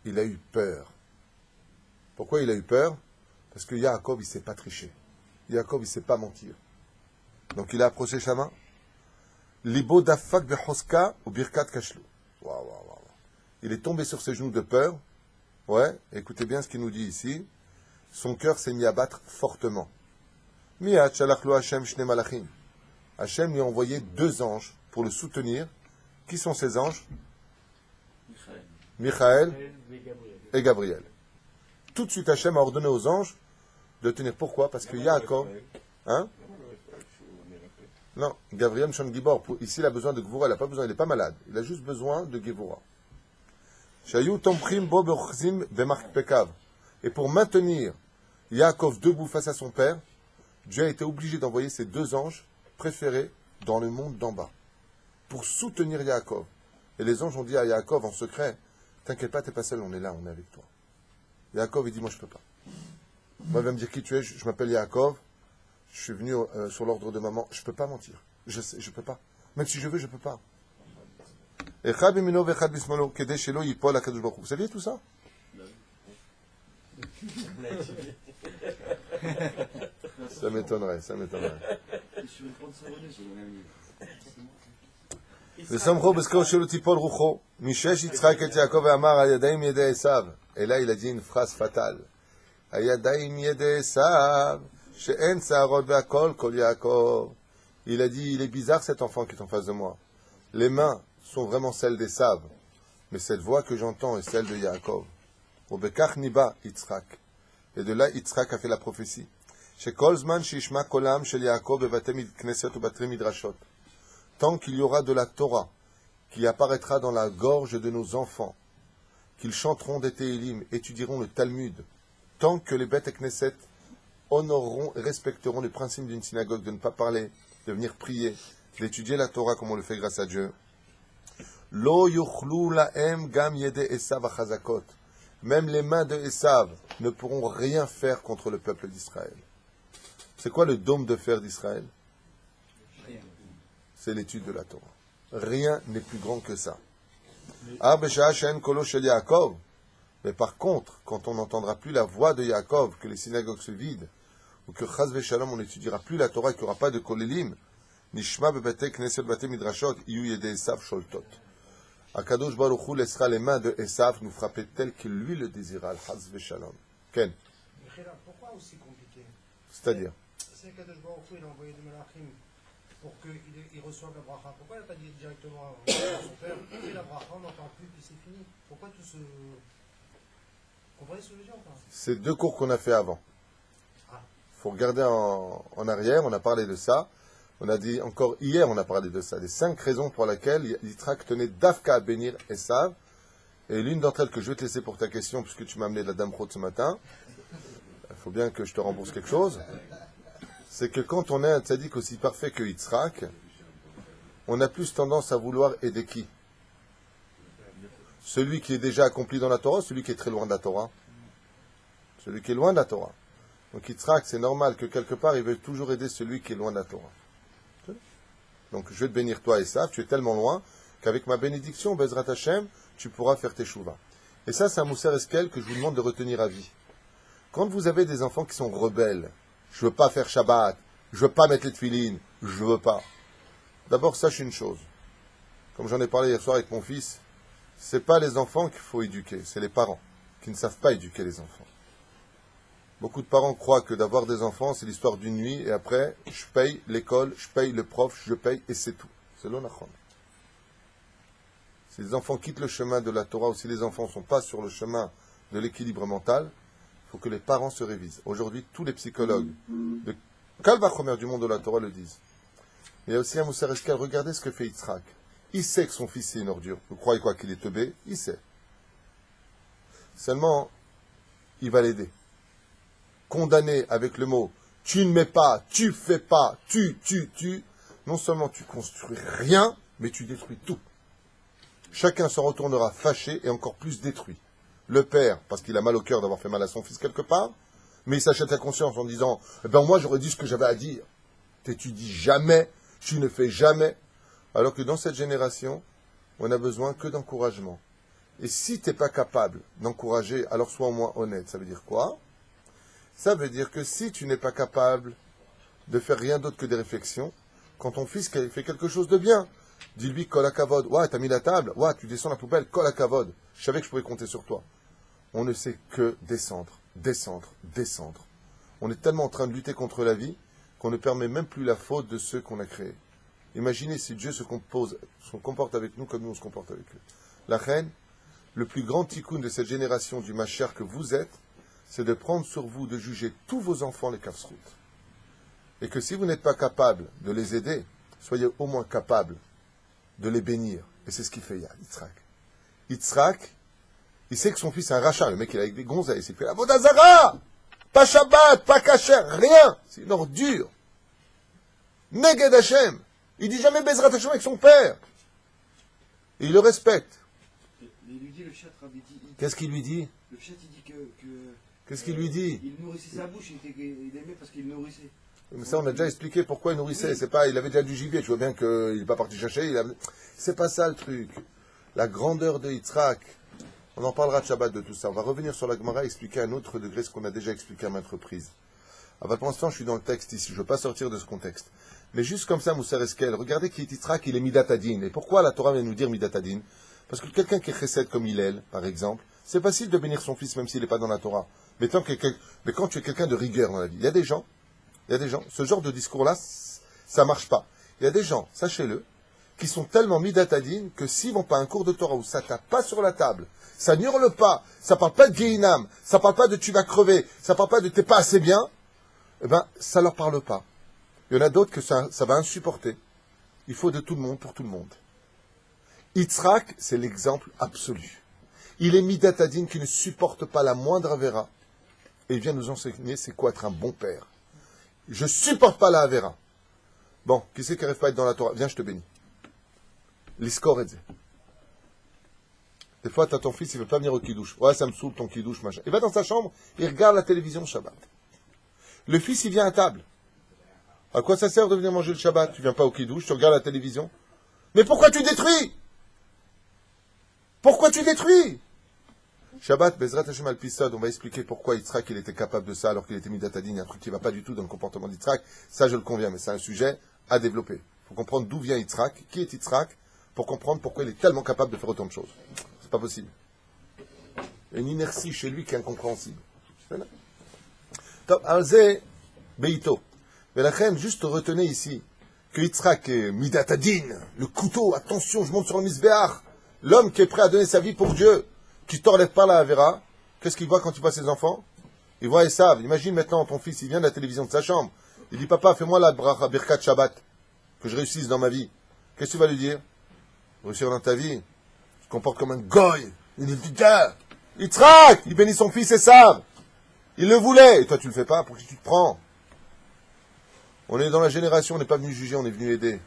il a eu peur. Pourquoi il a eu peur? Parce que Yaakov, il ne sait pas tricher. Yaakov, il ne sait pas mentir. Donc il a approché Shama. Libo dafak bechoska ou birkat kashlu. Waouh. Il est tombé sur ses genoux de peur. Ouais, écoutez bien ce qu'il nous dit ici. Son cœur s'est mis à battre fortement. Miyat shalachlo Hashem shne malachim. Hashem lui a envoyé 2 anges pour le soutenir. Qui sont ces anges? Michaël et Gabriel. Tout de suite, Hashem a ordonné aux anges de tenir. Pourquoi? Parce que Yaakov... Hein? Non, Gabriel Mshon Gibor. Ici, il a besoin de Gvura. Il n'a pas besoin, il n'est pas malade. Il a juste besoin de Gevura. Et pour maintenir Yaakov debout face à son père, Dieu a été obligé d'envoyer ses 2 anges préférés dans le monde d'en bas pour soutenir Yaakov. Et les anges ont dit à Yaakov en secret, t'inquiète pas, t'es pas seul, on est là, on est avec toi. Yaakov, il dit, moi je peux pas. Moi, il va me dire qui tu es, je m'appelle Yaakov, je suis venu sur l'ordre de maman, je peux pas mentir. Je sais, je peux pas. Même si je veux, je peux pas. Vous saviez tout ça? Ça m'étonnerait. וסמכו בזכור שלו תיפול רוחו, משש יצחק את יעקב ואמר, הידיים ידי עשיו. Et là, il a dit une phrase fatale. הידיים ידי עשיו, שאין שערות והכל כל יעקב. Il a dit, il est bizarre cet enfant qui est en face de moi. Les mains sont vraiment celles d'Esav, mais cette voix que j'entends est celle de Yaakov. ובכך ניבא יצחק. Et de là, Yitzhak a fait la prophétie. שכל זמן שישמע קולם של יעקב בבתי כנסת ובתי מדרשות. Tant qu'il y aura de la Torah qui apparaîtra dans la gorge de nos enfants, qu'ils chanteront des Téhilim, étudieront le Talmud, tant que les Beth Knesset honoreront et respecteront les principes d'une synagogue, de ne pas parler, de venir prier, d'étudier la Torah comme on le fait grâce à Dieu. Lo yuchlu lahem gam yede Esav achazakot. Même les mains de Esav ne pourront rien faire contre le peuple d'Israël. C'est quoi le dôme de fer d'Israël? C'est l'étude de la Torah. Rien n'est plus grand que ça. Mais par contre, quand on n'entendra plus la voix de Yaakov, que les synagogues se vident, ou que Chaz Veshalom, on n'étudiera plus la Torah, qu'il n'y aura pas de kolélim, Nishma bebete knesset bate midrashot, iyu yede Esav sholtot. Akadosh Baruch Hu laissera les mains de Esav nous frapper tel que lui le désira, Chaz Veshalom. Ken? Pourquoi aussi compliqué? C'est-à-dire? C'est qu'Akadosh Baruch Hu, il a envoyé des malachim pour qu'il reçoive la bracha. Pourquoi il n'a pas dit directement à son père, fais la bracha, on n'entend plus, puis c'est fini? Pourquoi tout ce... Vous comprenez ce que je veux dire? C'est 2 cours qu'on a fait avant. Il faut regarder en arrière, on a parlé de ça. On a dit, encore hier, on a parlé de ça. Les 5 raisons pour lesquelles Yitzhak tenait d'Afka à bénir Esav. Et l'une d'entre elles que je vais te laisser pour ta question, puisque tu m'as amené de la Dame Chod ce matin, il faut bien que je te rembourse quelque chose. C'est que quand on est un tzaddik aussi parfait que Yitzhak, on a plus tendance à vouloir aider qui? Celui qui est déjà accompli dans la Torah, celui qui est très loin de la Torah? Celui qui est loin de la Torah. Donc Yitzhak, c'est normal que quelque part, il veut toujours aider celui qui est loin de la Torah. Donc je vais te bénir toi et ça, tu es tellement loin qu'avec ma bénédiction, Bezrat Hashem, tu pourras faire tes chouvas. Et ça, c'est un Mousser Eskel que je vous demande de retenir à vie. Quand vous avez des enfants qui sont rebelles, je veux pas faire Shabbat, je veux pas mettre les tefilines, je veux pas. D'abord, sache une chose. Comme j'en ai parlé hier soir avec mon fils, c'est pas les enfants qu'il faut éduquer, c'est les parents qui ne savent pas éduquer les enfants. Beaucoup de parents croient que d'avoir des enfants, c'est l'histoire d'une nuit, et après, je paye l'école, je paye le prof, je paye, et c'est tout. C'est l'onachon. Si les enfants quittent le chemin de la Torah, ou si les enfants ne sont pas sur le chemin de l'équilibre mental, il faut que les parents se révisent. Aujourd'hui, tous les psychologues de Kalvachomer du monde de la Torah le disent. Il y a aussi un Mousser Eskel, regardez ce que fait Yitzhak. Il sait que son fils est une ordure. Vous croyez quoi, qu'il est teubé? Il sait. Seulement, il va l'aider. Condamné avec le mot « tu ne mets pas, tu fais pas, tu », non seulement tu construis rien, mais tu détruis tout. Chacun s'en retournera fâché et encore plus détruit. Le père, parce qu'il a mal au cœur d'avoir fait mal à son fils quelque part, mais il s'achète la conscience en disant « eh ben moi j'aurais dit ce que j'avais à dire ». T'étudies jamais, tu ne fais jamais. Alors que dans cette génération, on n'a besoin que d'encouragement. Et si tu n'es pas capable d'encourager, alors sois au moins honnête. Ça veut dire quoi? Ça veut dire que si tu n'es pas capable de faire rien d'autre que des réflexions, quand ton fils fait quelque chose de bien, dis-lui kol hakavod. Ouais, t'as mis la table. Ouais, tu descends la poubelle. Kol hakavod. Je savais que je pouvais compter sur toi. On ne sait que descendre, descendre, descendre. On est tellement en train de lutter contre la vie qu'on ne permet même plus la faute de ceux qu'on a créés. Imaginez si Dieu se comporte avec nous comme nous on se comporte avec eux. La reine, le plus grand tikkun de cette génération du Mashiach que vous êtes, c'est de prendre sur vous de juger tous vos enfants les kafsrout. Et que si vous n'êtes pas capable de les aider, soyez au moins capable de les bénir. Et c'est ce qu'il fait Yitzhak. Yitzhak, il sait que son fils est un rachat. Le mec, il est avec des gonzesses. Il fait la Vodazara! Pas Shabbat, pas Kacher, rien. C'est une ordure. Neged Hashem. Il dit jamais Bezrat Hashem avec son père. Et il le respecte. Il lui dit, le chat, Rabbi dit... Qu'est-ce qu'il lui dit? Le chat, il dit que Qu'est-ce qu'il lui dit? il nourrissait sa bouche, il aimait parce qu'il nourrissait. Mais ça, on a déjà expliqué pourquoi il nourrissait. C'est pas, il avait déjà du gibier. Tu vois bien qu'il n'est pas parti chercher. C'est pas ça le truc. La grandeur de Yitzhak. On en parlera de Shabbat de tout ça. On va revenir sur la Gemara et expliquer à un autre degré ce qu'on a déjà expliqué à maintes reprises. Alors, pour l'instant, je suis dans le texte ici. Je ne veux pas sortir de ce contexte. Mais juste comme ça, Mousser Eskel, regardez qui est Yitzhak, il est Midatadin. Et pourquoi la Torah vient nous dire Midatadin? Parce que quelqu'un qui est chesed comme Hillel, par exemple, c'est facile de bénir son fils même s'il n'est pas dans la Torah. Mais quand tu es quelqu'un de rigueur dans la vie, il y a des gens, ce genre de discours-là, ça marche pas. Il y a des gens, sachez-le, qui sont tellement midatadines que s'ils vont pas à un cours de Torah où ça tape pas sur la table, ça n'hurle pas, ça parle pas de Gehinam, ça parle pas de tu vas crever, ça parle pas de t'es pas assez bien, eh ben, ça leur parle pas. Il y en a d'autres que ça va insupporter. Il faut de tout le monde pour tout le monde. Yitzhak, c'est l'exemple absolu. Il est midatadine qui ne supporte pas la moindre avéra. Et il vient nous enseigner c'est quoi être un bon père. Je supporte pas la avéra. Bon, qui c'est qui n'arrive pas à être dans la Torah? Viens, je te bénis. L'iskor et des fois, tu as ton fils, il ne veut pas venir au kidouche. Ouais, ça me saoule ton kidouche, machin. Il va dans sa chambre, il regarde la télévision le Shabbat. Le fils, il vient à table. À quoi ça sert de venir manger le Shabbat? Tu viens pas au kidouche, tu regardes la télévision. Mais pourquoi tu détruis? Pourquoi tu détruis? Shabbat, Bezrat Hashem al-Pisad, on va expliquer pourquoi Yitzhak il était capable de ça alors qu'il était midatadin. Il y a un truc qui ne va pas du tout dans le comportement d'Yitzhak. Ça, je le conviens, mais c'est un sujet à développer. Il faut comprendre d'où vient Yitzhak, qui est Yitzhak, pour comprendre pourquoi il est tellement capable de faire autant de choses. C'est pas possible. Il y a une inertie chez lui qui est incompréhensible. Top, Alze, Beito. Mais la reine, juste retenez ici que Yitzhak est midatadin, le couteau, attention, je monte sur le misbéach. L'homme qui est prêt à donner sa vie pour Dieu, qui ne t'enlève pas la Avera, qu'est-ce qu'il voit quand il voit ses enfants? Il voit Esav. Imagine maintenant ton fils, il vient de la télévision de sa chambre. Il dit, papa, fais-moi la bracha birkat Shabbat, que je réussisse dans ma vie. Qu'est-ce que tu vas lui dire? Réussir dans ta vie? Tu te comportes comme un goy. Il dit, Yitzhak, il bénit son fils Esav. Il le voulait. Et toi, tu le fais pas. Pour qui tu te prends? On est dans la génération, on n'est pas venu juger, on est venu aider.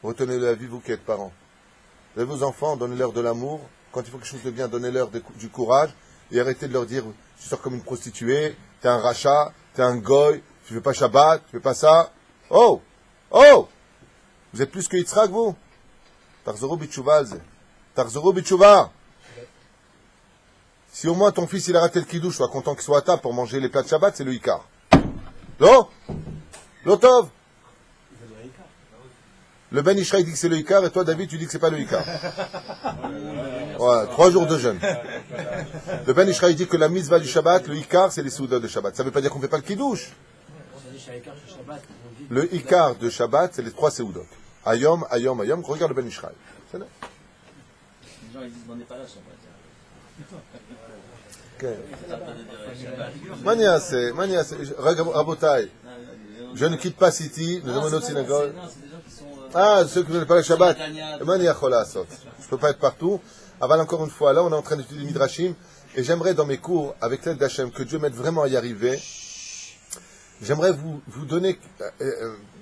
Retenez-le à vie, vous qui êtes parents. Vous avez vos enfants, donnez-leur de l'amour. Quand il faut quelque chose de bien, donnez-leur du courage. Et arrêtez de leur dire, tu sors comme une prostituée, t'es un rachat, t'es un goy, tu fais pas Shabbat, tu fais pas ça. Oh! Oh! Vous êtes plus que Yitzhak, vous? Tarzoro Bitchouva, Alze. Tarzoro Bitchouva! Si au moins ton fils il a raté le kidouche, sois content qu'il soit à table pour manger les plats de Shabbat, c'est le Icar. Non? L'Otov? Le Ben Ishraï dit que c'est le Icar, et toi, David, tu dis que c'est pas le Icar. Voilà, 3 jours de jeûne. Le Ben Ishraï dit que la mitzvah du Shabbat, le Icar, c'est les soudeurs de Shabbat. Ça veut pas dire qu'on fait pas le kidouche. Le Icar de Shabbat, c'est les 3 séoudot. Ayom, Ayom, Ayom, regarde le Ben Ishraï. C'est là. Les gens ils disent on n'est pas là Shabbat. Mania, c'est, Rabotai. Je ne quitte pas City, nous avons notre synagogue. Ah, ceux qui ne veulent pas le Shabbat. Mania Chola Sot. Je ne peux pas être partout. Aval, encore une fois, là, on est en train d'étudier Midrashim. Et j'aimerais, dans mes cours, avec l'aide d'Hachem, que Dieu m'aide vraiment à y arriver. J'aimerais vous donner,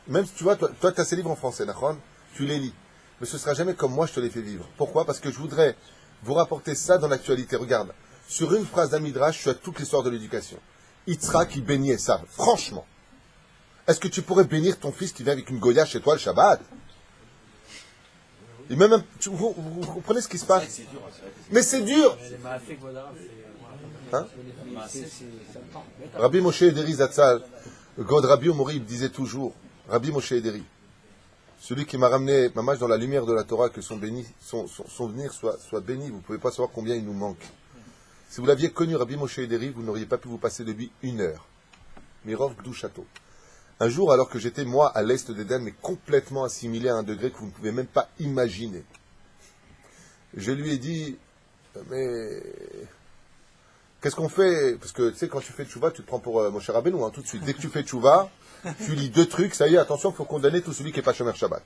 même si tu vois, toi, tu as ces livres en français, Nachon, tu les lis. Mais ce ne sera jamais comme moi, je te les fais vivre. Pourquoi? Parce que je voudrais vous rapporter ça dans l'actualité. Regarde. Sur une phrase d'un Midrash, tu as toute l'histoire de l'éducation. Yitzhak qui bénit ça. Franchement. Est-ce que tu pourrais bénir ton fils qui vient avec une goya chez toi le Shabbat? Et même, vous comprenez ce qui se passe? Mais c'est dur. Hein? Rabbi Moshe Ederi Zatzal, God Rabbi Omori disait toujours, Rabbi Moshe Ederi, celui qui m'a ramené, mamash, dans la lumière de la Torah, que son venir soit béni, vous ne pouvez pas savoir combien il nous manque. Si vous l'aviez connu, Rabbi Moshe Ederi, vous n'auriez pas pu vous passer de lui 1 heure. Mirov Gdushato. Un jour, alors que j'étais, moi, à l'est d'Éden, mais complètement assimilé à un degré que vous ne pouvez même pas imaginer, je lui ai dit, mais qu'est-ce qu'on fait? Parce que, tu sais, quand tu fais tchouva, tu te prends pour Moshe Rabbeinu, tout de suite. Dès que tu fais tchouva, tu lis 2 trucs, ça y est, attention, il faut condamner tout celui qui n'est pas Shomer Shabbat.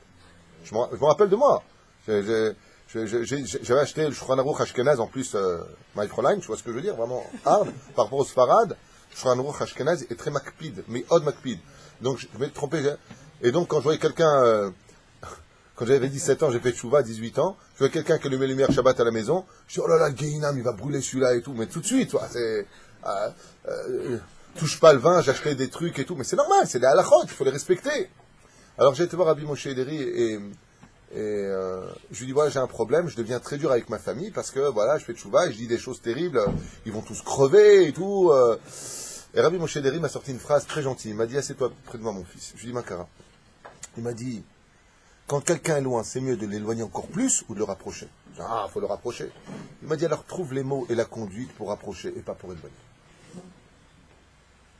Je me rappelle de moi. J'avais acheté le Shulchan Aruch Ashkenaz, en plus, My Fräulein, tu vois ce que je veux dire, vraiment hard, par rapport au Sfarad. Shulchan Aruch Ashkenaz est très makpid, mais odd makpid. Donc, je vais me tromper. Et donc, quand je voyais quelqu'un, quand j'avais 17 ans, j'ai fait tchouva, 18 ans, je voyais quelqu'un qui allumait lumière Shabbat à la maison, je dis, oh là là, le Gehinam, il va brûler celui-là et tout, mais tout de suite, toi, c'est, touche pas le vin, j'achetais des trucs et tout, mais c'est normal, c'est des halachot, il faut les respecter. Alors, j'ai été voir Rabbi Moshe Ederi et je lui dis, voilà, j'ai un problème, je deviens très dur avec ma famille parce que, voilà, je fais tchouva et je dis des choses terribles, ils vont tous crever et tout. Et Rabbi Moshe Ederi m'a sorti une phrase très gentille. Il m'a dit, assieds-toi près de moi, mon fils. Je lui ai dit, Makara. Il m'a dit, quand quelqu'un est loin, c'est mieux de l'éloigner encore plus ou de le rapprocher. Je dis, ah, faut le rapprocher. Il m'a dit, alors trouve les mots et la conduite pour rapprocher et pas pour éloigner.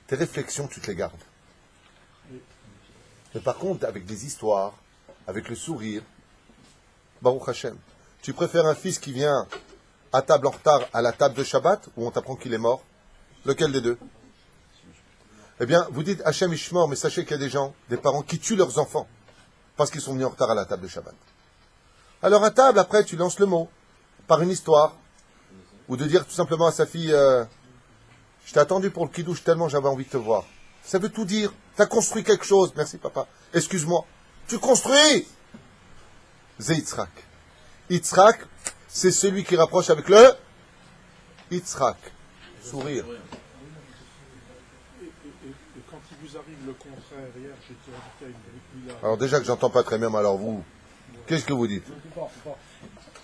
Tes réflexions, tu te les gardes. Mais par contre, avec des histoires, avec le sourire, Baruch Hashem, tu préfères un fils qui vient à table en retard à la table de Shabbat ou on t'apprend qu'il est mort? Lequel des deux? Eh bien, vous dites Hachem Ishmor, mais sachez qu'il y a des gens, des parents qui tuent leurs enfants parce qu'ils sont venus en retard à la table de Shabbat. Alors à table, après, tu lances le mot par une histoire ou de dire tout simplement à sa fille je t'ai attendu pour le kidouche tellement j'avais envie de te voir. Ça veut tout dire. Tu as construit quelque chose. Merci papa. Excuse-moi. Tu construis. C'est Yitzhak. Yitzhak, c'est celui qui rapproche avec le Yitzhak. Sourire. Et quand il vous arrive le contraire, hier j'étais invité à une brit mila. Alors déjà que j'entends pas très bien, mais alors vous, qu'est-ce que vous dites?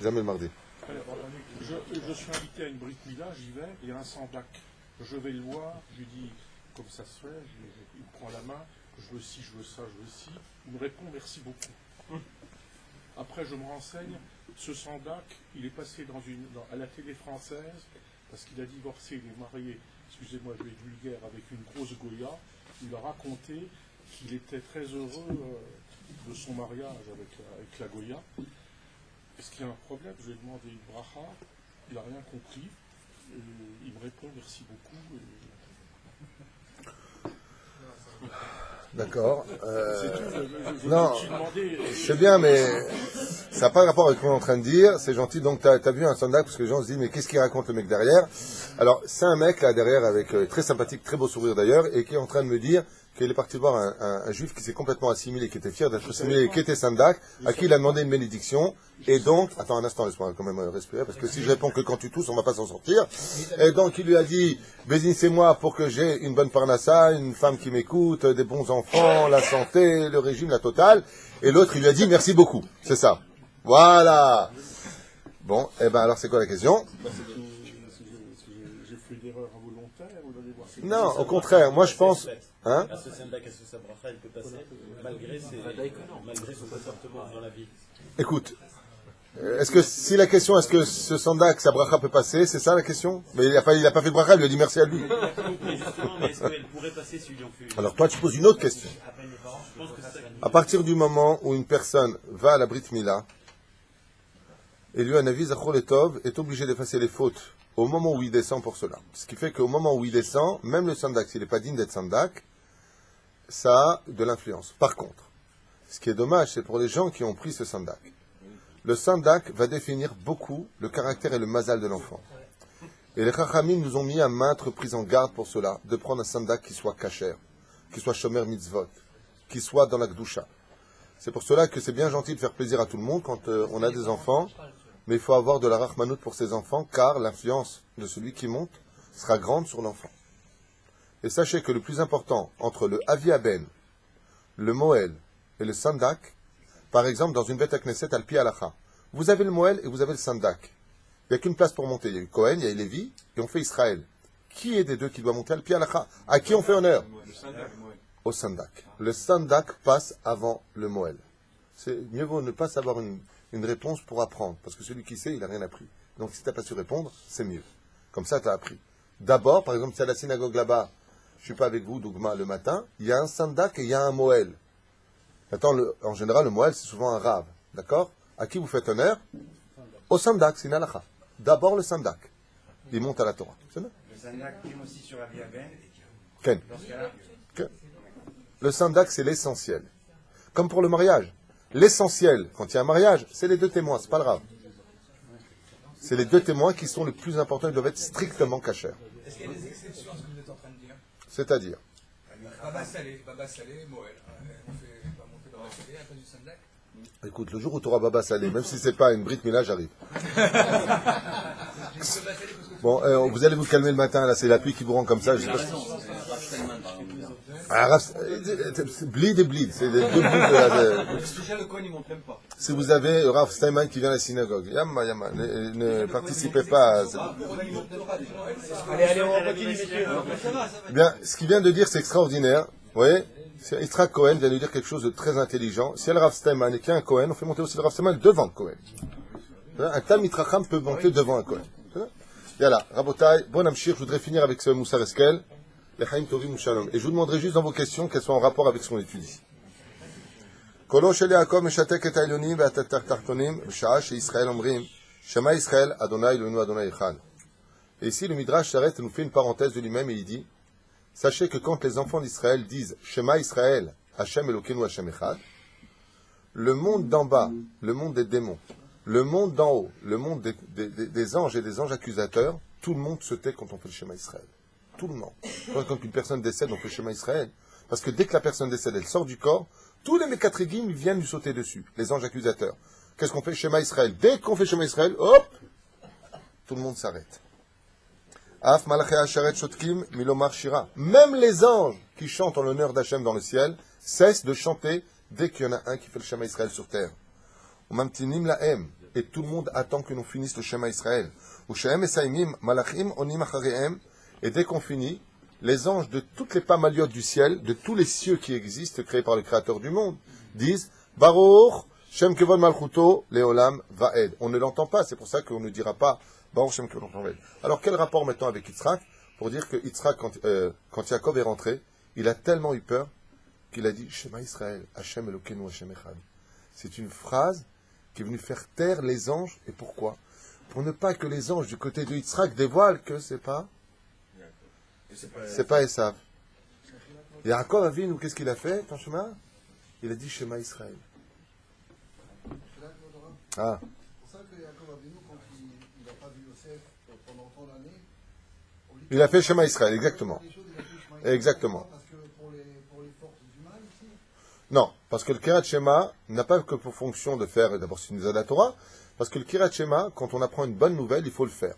Jamais le mardi. Je suis invité à une brit mila, j'y vais, il y a un sandak. Je vais le voir, je lui dis comme ça se fait, il me prend la main, je veux ci, je veux ça, je veux ci. Il me répond merci beaucoup. Après je me renseigne, ce sandak, il est passé à la télé française parce qu'il a divorcé, il est marié, excusez-moi je vais être vulgaire, avec une grosse Goya. Il a raconté qu'il était très heureux de son mariage avec la Goya. Est-ce qu'il y a un problème? Je lui ai demandé une bracha, il n'a rien compris. Il me répond merci beaucoup. D'accord. Je Non, me suis demandé. c'est bien, mais ça n'a pas rapport avec ce qu'on est en train de dire. C'est gentil. Donc, tu as vu un sandak parce que les gens se disent, mais qu'est-ce qu'il raconte le mec derrière? Alors, c'est un mec là derrière avec très sympathique, très beau sourire d'ailleurs, et qui est en train de me dire qu'il est parti voir un juif qui s'est complètement assimilé, qui était fier d'être assimilé, qui était Sandak, à qui il a demandé une bénédiction. Et donc, attends un instant, laisse-moi quand même respirer, parce que si je réponds que quand tu tousses, on va pas s'en sortir. Et donc, il lui a dit, bénissez-moi pour que j'ai une bonne parnassa, une femme qui m'écoute, des bons enfants, la santé, le régime, la totale. Et l'autre, il lui a dit, merci beaucoup. C'est ça. Voilà. Bon, eh ben alors c'est quoi la question? J'ai fait une erreur involontaire, vous allez voir. Non, au contraire, moi je pense... Hein? À ce Sandak, à ce Sabracha, elle peut passer malgré son comportement dans la vie. Écoute, est-ce que si la question, est-ce que ce sandak, sa bracha peut passer, c'est ça la question? Mais il a pas fait de bracha, il lui a dit merci à lui. Mais justement, mais est-ce qu'elle pourrait passer si lui en fait? Alors toi, tu poses une autre question. Je pense que c'est ça. À partir du moment où une personne va à la Brit Mila, et lui, un avis, Zachor et Tov, est obligé d'effacer les fautes au moment où il descend pour cela. Ce qui fait qu'au moment où il descend, même le sandak, s'il n'est pas digne d'être sandak, ça a de l'influence. Par contre, ce qui est dommage, c'est pour les gens qui ont pris ce sandak. Le sandak va définir beaucoup le caractère et le mazal de l'enfant. Et les chachamim nous ont mis à maintes reprises en garde pour cela, de prendre un sandak qui soit kasher, qui soit shomer mitzvot, qui soit dans la gdusha. C'est pour cela que c'est bien gentil de faire plaisir à tout le monde quand on a des enfants, mais il faut avoir de la rachmanout pour ses enfants, car l'influence de celui qui monte sera grande sur l'enfant. Et sachez que le plus important entre le aviaben, le moel et le sandak, par exemple dans une bête à Knesset al pi halacha, vous avez le moel et vous avez le sandak. Il n'y a qu'une place pour monter. Il y a eu Cohen, il y a eu Lévi, et on fait Israël. Qui est des deux qui doit monter al pi halacha? À qui on fait honneur? Au sandak. Le sandak passe avant le moel. C'est mieux vaut ne pas savoir une réponse pour apprendre, parce que celui qui sait, il n'a rien appris. Donc si tu n'as pas su répondre, c'est mieux. Comme ça, tu as appris. D'abord, par exemple, si à la synagogue là-bas, je ne suis pas avec vous, Dougma, le matin, il y a un sandak et il y a un moel. Attends, en général, le moel, c'est souvent un rave. D'accord? À qui vous faites honneur? Au sandak, c'est une halakha. D'abord le sandak. Il monte à la Torah. C'est bien? Le sandak prime aussi sur Avi Aben. Ken. Dans ce cas-là, Le sandak, c'est l'essentiel. Comme pour le mariage. L'essentiel, quand il y a un mariage, c'est les deux témoins, c'est pas le rave. C'est les deux témoins qui sont les plus importants, ils doivent être strictement cachers. Est-ce qu'il y a des exceptions à ce que vous êtes en train de dire? C'est-à-dire, Baba Salé, Moël. On fait pas monter Baba Salé à cause du sandak? écoute, le jour où tu auras Baba Salé, même si c'est pas une Brit Mila, j'arrive. Bon, vous allez vous calmer le matin, là, c'est la pluie qui vous rend comme ça. Je sais pas si... Bleed et bleed, c'est les deux bouts de Déjà, le coin, il monte même pas. Si vous avez Rav Steinman qui vient à la synagogue, yamma, ne participez pas à... allez, on continue, messieurs. Bien, ce qu'il vient de dire, c'est extraordinaire. Vous voyez, Yitzhak Cohen vient de dire quelque chose de très intelligent. Si il y a le Rav Steinman et qu'il y a un Cohen, on fait monter aussi le Rav Steinman devant le Cohen. Un Talmid Chacham peut monter devant un Cohen. Yalla, Rabotai, bon amshir, je voudrais finir avec ce Moussar Eskel. Et je vous demanderai juste dans vos questions qu'elles soient en rapport avec ce qu'on étudie. קולו של יעקב משתק את העליונים והתחתונים בשעה שישראל אומרים שמע ישראל אדוני אלוהינו אדוני אחד. Et ici le Midrash s'arrête et nous fait une parenthèse de lui-même et il dit sachez que quand les enfants d'Israël disent Shema Israël Hashem Elokeinu Hashem Echad, le monde d'en bas, le monde des démons, le monde d'en haut, le monde des anges et des anges accusateurs, tout le monde se tait quand on fait le Shema Israël. Tout le monde. Quand une personne décède, on fait le Shema Israël. Parce que dès que la personne décède, elle sort du corps, tous les Mekatrégim viennent lui sauter dessus, les anges accusateurs. Qu'est-ce qu'on fait? Shema Israël. Dès qu'on fait Shema Israël, hop, tout le monde s'arrête. Af Malaché Asharet Shotkim Milomar Shira. Même les anges qui chantent en l'honneur d'Hachem dans le ciel cessent de chanter dès qu'il y en a un qui fait le Shema Israël sur terre. Umamtinim Lahem. Et tout le monde attend que nous finissions le Shema Israël. Ushem Esaimim Malachim Onim Acharehem. Et dès qu'on finit, les anges de toutes les pamaliotes du ciel, de tous les cieux qui existent, créés par le Créateur du monde, disent Baruch Shem Kevod Malchuto Leolam Vaed. On ne l'entend pas, c'est pour ça qu'on ne dira pas Baruch Shem Kevod Malchuto. Alors quel rapport maintenant avec Yitzhak? Pour dire que Yitzhak, quand Yaakov est rentré, il a tellement eu peur qu'il a dit Shema Israël, Hashem Elokeinu Hashem Echad. C'est une phrase qui est venue faire taire les anges. Et pourquoi? Pour ne pas que les anges du côté de Yitzhak dévoilent que c'est pas Esav. Yaakov Avinu, qu'est-ce qu'il a fait, ton chemin? Il a dit Shema Israël. Ah. C'est pour ça que Yaakov Avinu, quand il n'a pas vu Yosef pendant tant d'années, Il a fait Shema Israël, exactement. Exactement. Parce que pour Non, parce que le Kirat Shema n'a pas que pour fonction de faire, d'abord c'est une mitzvah de la Torah, parce que le Kirat Shema, quand on apprend une bonne nouvelle, il faut le faire.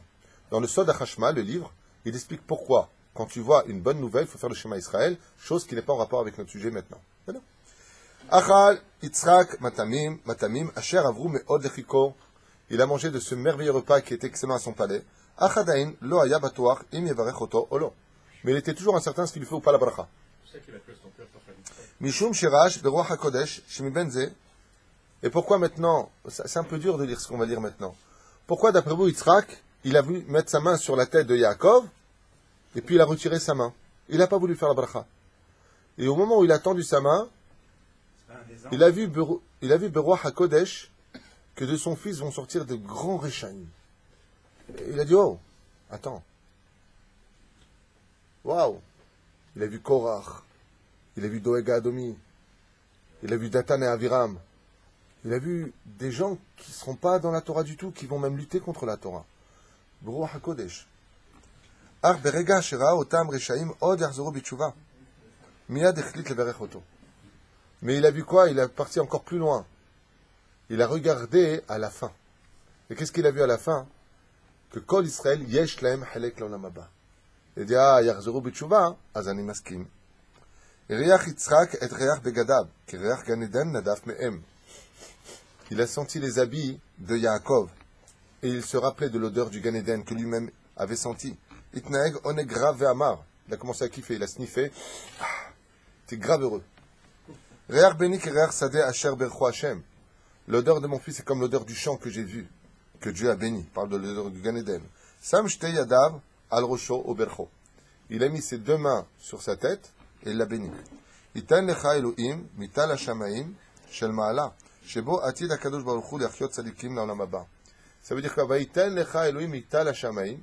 Dans le Sod HaChashma, le livre, il explique pourquoi, quand tu vois une bonne nouvelle, il faut faire le Shema Israël, chose qui n'est pas en rapport avec notre sujet maintenant. Voilà. Achal, Yitzhak, Matamim, Asher Avru Me'od Lechiko. Il a mangé de ce merveilleux repas qui est excellent à son palais. Achadain, Lo Haya Batoach, Im Yevarech Oto, Olo. Mais il était toujours incertain ce qu'il lui fait ou pas la bracha. Mishum Shirash, Beruach HaKodesh, Shemi Benze. Et pourquoi maintenant, c'est un peu dur de lire ce qu'on va lire maintenant. Pourquoi, d'après vous, Yitzhak, il a voulu mettre sa main sur la tête de Yaakov, et puis il a retiré sa main. Il n'a pas voulu faire la bracha. Et au moment où il a tendu sa main, il a vu Beruach HaKodesh, que de son fils vont sortir de grands Réchaïm. Il a dit, oh, attends. Waouh. Il a vu Korach. Il a vu Doeg Adomi. Il a vu Datan et Aviram. Il a vu des gens qui ne seront pas dans la Torah du tout, qui vont même lutter contre la Torah. Beruach HaKodesh. Ar berega shera otam Réchaïm od yarzuru b'tshuva. Miyad echlit leverech oto. Mais il a vu quoi? Il est parti encore plus loin. Il a regardé à la fin. Et qu'est-ce qu'il a vu à la fin? Que Kol Israël yesh lahem halek l'olam haba. Il dit, ah, yarzuru b'tshuva, az ani maskim. Riach Yitzhak et riach begadav, ki riach Gan Eden nadaf me'em. Il a senti les habits de Yaakov, et il se rappelait de l'odeur du Gan Eden que lui-même avait senti. Itnaeg oneg grave ve'amar. Il a commencé à kiffer, il a sniffé. Ah, t'es grave heureux. Riach beni ki riach sadeh asher bercho Hashem. L'odeur de mon fils est comme l'odeur du champ que j'ai vu, que Dieu a béni. Il parle de l'odeur du Gan Eden. Sam shte yadav al rosho o bercho. Il a mis ses deux mains sur sa tête et il l'a béni. Itan lecha Elohim mital hashamaim shel ma'ala shebo atid hakadosh baruch hu le'achyot tzadikim la'olam haba. Ça veut dire quoi? Itan lecha Elohim mital hashamaim.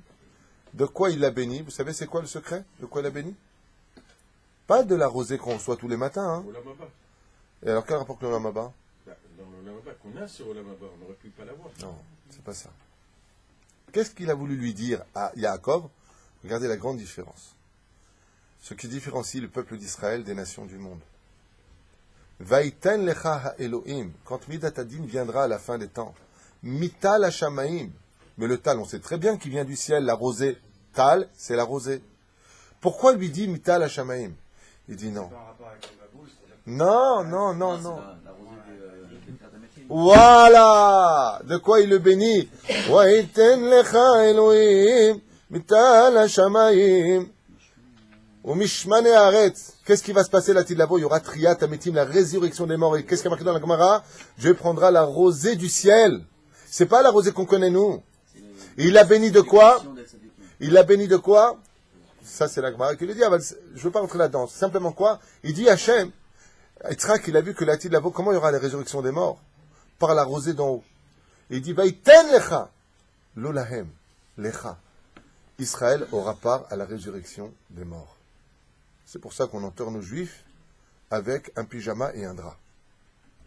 De quoi il l'a béni? Vous savez c'est quoi le secret? De quoi il l'a béni? Pas de la rosée qu'on reçoit tous les matins. Hein. Et alors quel rapport avec l'olam haba? Dans l'olam haba qu'on a sur l'olam haba, on n'aurait pu pas l'avoir. Non, c'est pas ça. Qu'est-ce qu'il a voulu lui dire à Yaakov? Regardez la grande différence. Ce qui différencie le peuple d'Israël des nations du monde. Vaïten lecha ha-Elohim, quand Midat Adin viendra à la fin des temps. Mital hashamaim. Mais le tal, on sait très bien qu'il vient du ciel, la rosée. Tal, c'est la rosée. Pourquoi il lui dit Mital hashamaim? Il dit non. Non. Voilà! De quoi il le bénit? Vaïten lecha Elohim, mital hashamaim. Au Mishmane Haaretz, qu'est-ce qui va se passer là-dessus là-bas? Il y aura Triat Ametim, la résurrection des morts. Et qu'est-ce qu'il y a marqué dans la Gemara? Dieu prendra la rosée du ciel. C'est pas la rosée qu'on connaît nous. Et il l'a béni de quoi? Il l'a béni de quoi? Ça c'est la Gemara qui le dit. Je veux pas rentrer là-dedans. Simplement quoi? Il dit Hachem, Yitzhak, il a vu que là-dessus là-bas, comment il y aura la résurrection des morts? Par la rosée d'en haut. Et il dit Vaïten lecha, lolahem, lecha. Israël aura part à la résurrection des morts. C'est pour ça qu'on enterre nos juifs avec un pyjama et un drap.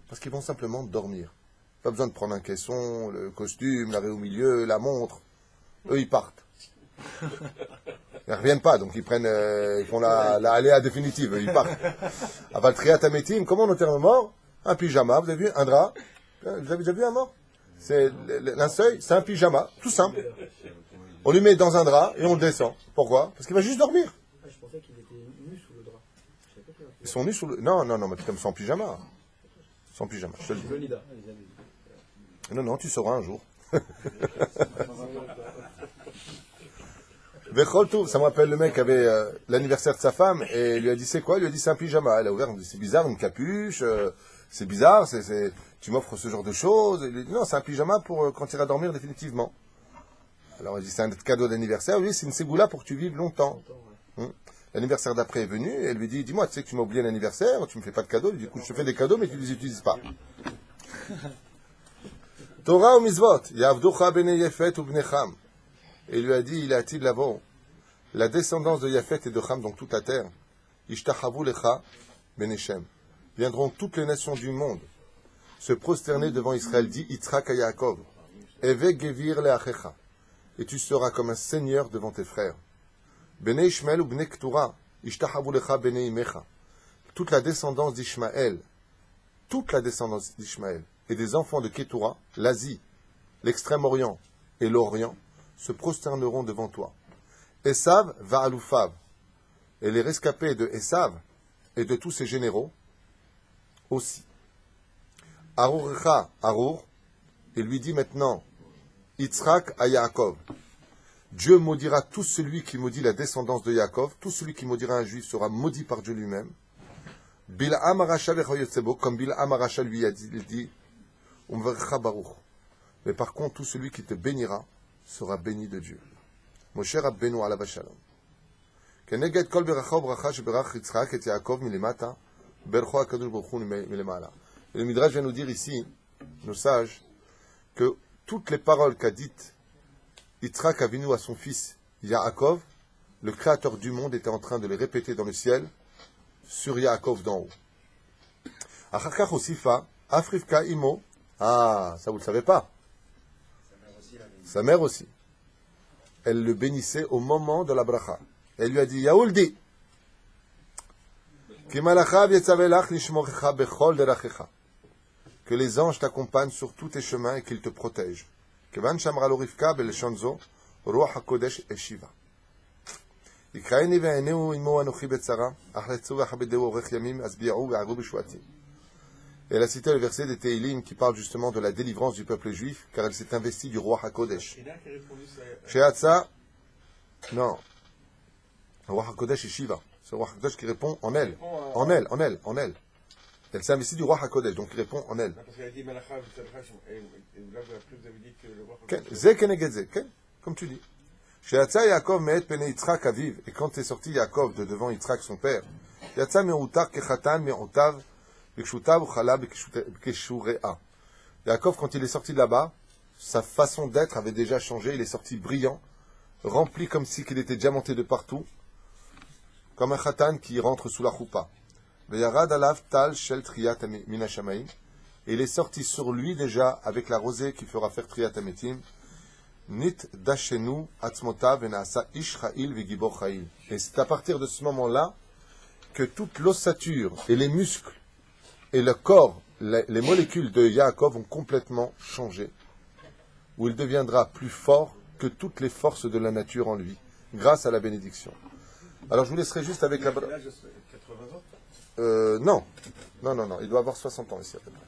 Parce qu'ils vont simplement dormir. Pas besoin de prendre un caisson, le costume, l'arrêt au milieu, la montre. Eux, ils partent. Ils ne reviennent pas, donc ils prennent, ils font la aléa définitive, ils partent. Aval triat ametim, comment on enterre nos morts? Un pyjama, vous avez vu, un drap. Vous avez déjà vu un mort? C'est linceul, c'est un pyjama, tout simple. On lui met dans un drap et on le descend. Pourquoi? Parce qu'il va juste dormir. Je pensais qu'il était nu sous le drap. Ils sont nus sous le... Non, mais comme sans pyjama. Sans pyjama, je te le dis. Non, tu sauras un jour. Ça me rappelle le mec qui avait l'anniversaire de sa femme et il lui a dit c'est quoi? Il lui a dit c'est un pyjama. Elle a ouvert, c'est bizarre, une capuche, c'est bizarre, tu m'offres ce genre de choses. Il lui a dit non, c'est un pyjama pour quand tu iras dormir définitivement. Alors il dit c'est un cadeau d'anniversaire, oui, c'est une ségoula pour que tu vives longtemps. L'anniversaire d'après est venu, et elle lui dit, dis-moi, tu sais que tu m'as oublié l'anniversaire, tu me fais pas de cadeaux. Il dit, écoute, je te fais des cadeaux, mais tu les utilises pas. Torah ou Mizvot, Yavducha bene Yefet ou bene Cham. Et il lui a dit, il a dit là-bas, la descendance de Yafet et de Cham, donc toute la terre, Ishtachavu lecha bene Shem. Viendront toutes les nations du monde se prosterner devant Israël, dit Yitzhak à Yaakov, Eve gevir leachecha. Et tu seras comme un seigneur devant tes frères. Bene Ishmael ou Bene Ketura, Ishtachavu lecha bene Imecha. toute la descendance d'Ishmaël, et des enfants de Kétoura, l'Asie, l'Extrême-Orient et l'Orient, se prosterneront devant toi. Esav va à Loufav, et les rescapés de Esav et de tous ses généraux aussi. Arourcha, Arour, il lui dit maintenant, Yitzhak à Yaakov. Dieu maudira tout celui qui maudit la descendance de Yaakov, tout celui qui maudira un juif sera maudit par Dieu lui-même. Bil'am Aracha lechoyotsebo, comme Bil'am Aracha lui a dit, il dit, Umvercha Baruch. Mais par contre, tout celui qui te bénira sera béni de Dieu. Moshe Rabbeinu alav shalom. Keneged kol beracha ubracha sheberach Yitzhak et Yaakov milemata, bercho HaKadosh Baruch Hu milemala. Et le Midrash vient nous dire ici, nos sages, que toutes les paroles qu'a dites Yitzhak Avinu à son fils Yaakov, le créateur du monde était en train de les répéter dans le ciel sur Yaakov d'en haut. Achakach osifa, Afrifka imo, ah, ça vous ne le savez pas. Sa mère aussi. Elle le bénissait au moment de la bracha. Elle lui a dit, Yaouldi, Ki malachav yetzavelach lishmorecha bechol derachecha. Que les anges t'accompagnent sur tous tes chemins et qu'ils te protègent. Kevan shamra lo Rivka beleshonzo, ruach hakodesh eshiva. Yikraeni ve'eneu imo anochi betzara, achletzu v'chabedeu orech yamim, asbi'u ve'aru b'shuati. Et elle a cité le verset des Teilim qui parle justement de la délivrance du peuple juif, car elle s'est investie du roi HaKodesh. Chez Hatza, non. Le roi HaKodesh est Shiva. C'est le roi HaKodesh qui répond en elle. En elle. Elle s'est investie du roi HaKodesh, donc il répond en elle. Parce qu'elle a dit Malacha, et là vous avez dit que le roi Zé keneged zé, comme tu dis. Chez Hatza, Yaakov me'et pene Yitzhak aviv. Et quand est sorti Yaakov de devant Yitzhak son père, Yatza me'utar kechatan me'utav, Yaakov, quand il est sorti de là-bas, sa façon d'être avait déjà changé. Il est sorti brillant, rempli comme si qu'il était diamanté de partout, comme un khatan qui rentre sous la choupa. Et il est sorti sur lui déjà avec la rosée qui fera faire Triyat Ametim. Nit dashenu atzmotav venaasa ish cha'il vegibor cha'il. Et c'est à partir de ce moment-là que toute l'ossature et les muscles et le corps, les molécules de Yaakov ont complètement changé, où il deviendra plus fort que toutes les forces de la nature en lui, grâce à la bénédiction. Alors je vous laisserai juste avec la... Non, il doit avoir 60 ans ici à peu près.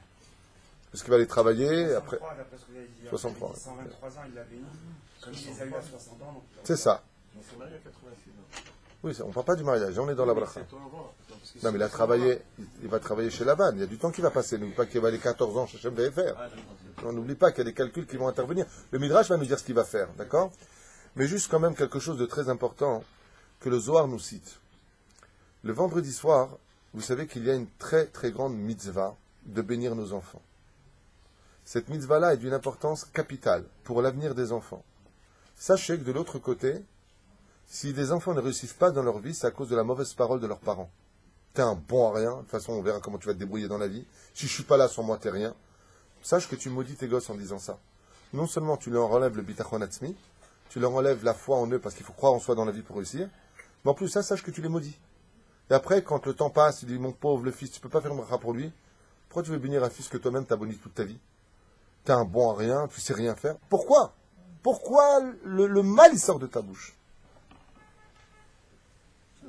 Parce qu'il va aller travailler, après... 63. 123 ans, il l'a béni, comme il les a eu à 60 ans. C'est ça. Oui, on ne parle pas du mariage, on est dans la bracha. Non, mais il a travaillé, il va travailler chez Laban, il y a du temps qui va passer. N'oublie pas qu'il va aller 14 ans chez Shem VFR. On n'oublie pas qu'il y a des calculs qui vont intervenir. Le Midrash va nous dire ce qu'il va faire, d'accord? Mais juste quand même quelque chose de très important que le Zohar nous cite. Le vendredi soir, vous savez qu'il y a une très très grande mitzvah de bénir nos enfants. Cette mitzvah-là est d'une importance capitale pour l'avenir des enfants. Sachez que de l'autre côté, si des enfants ne réussissent pas dans leur vie, c'est à cause de la mauvaise parole de leurs parents. T'es un bon à rien, de toute façon on verra comment tu vas te débrouiller dans la vie. Si je suis pas là, sans moi t'es rien. Sache que tu maudis tes gosses en disant ça. Non seulement tu leur enlèves le bitachon atzmi, tu leur enlèves la foi en eux parce qu'il faut croire en soi dans la vie pour réussir, mais en plus ça, sache que tu les maudis. Et après, quand le temps passe, tu dis, mon pauvre, le fils, tu peux pas faire une bracha pour lui. Pourquoi tu veux bénir un fils que toi-même t'as béni toute ta vie? T'es un bon à rien, tu sais rien faire. Pourquoi le mal il sort de ta bouche?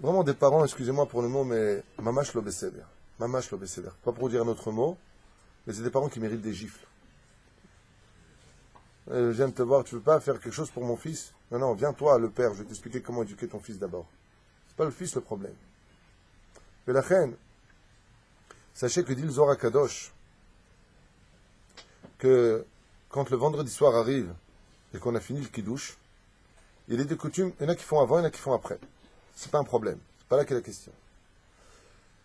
Vraiment des parents, excusez-moi pour le mot, mais mamash lo beseder. Mamash lo beseder. Pas pour dire un autre mot, mais c'est des parents qui méritent des gifles. Je viens de te voir, tu veux pas faire quelque chose pour mon fils? Non, viens toi, le père, je vais t'expliquer comment éduquer ton fils d'abord. C'est pas le fils le problème. Mais la reine, sachez que dit le Zohar Kadosh, que quand le vendredi soir arrive et qu'on a fini le kiddush, il est de coutume, il y en a qui font avant, il y en a qui font après. C'est pas un problème. C'est pas là qu'est la question.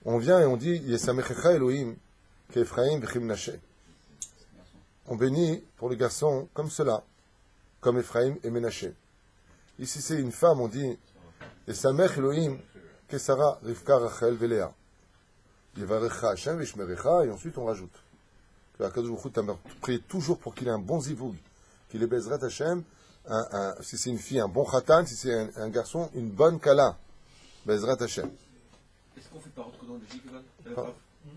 On vient et on dit Yesamechecha Elohim ke'Ephraim v'chim Naché. On bénit pour les garçons comme cela, comme Ephraim et Ménaché. Ici c'est une femme, on dit Yesamech Elohim ke'Sara Rivka Rachel ve'Léa. Yevarecha Hashem v'Ishmerecha, et ensuite on rajoute. Que Akadosh Baruch Hu t'a prié toujours pour qu'il ait un bon zivoug, qu'il ait Bezrat Hashem, si c'est une fille, un bon khatan, si c'est un garçon, une bonne kala. Bezrat Hashem. qu'on fait par ordre chronologique,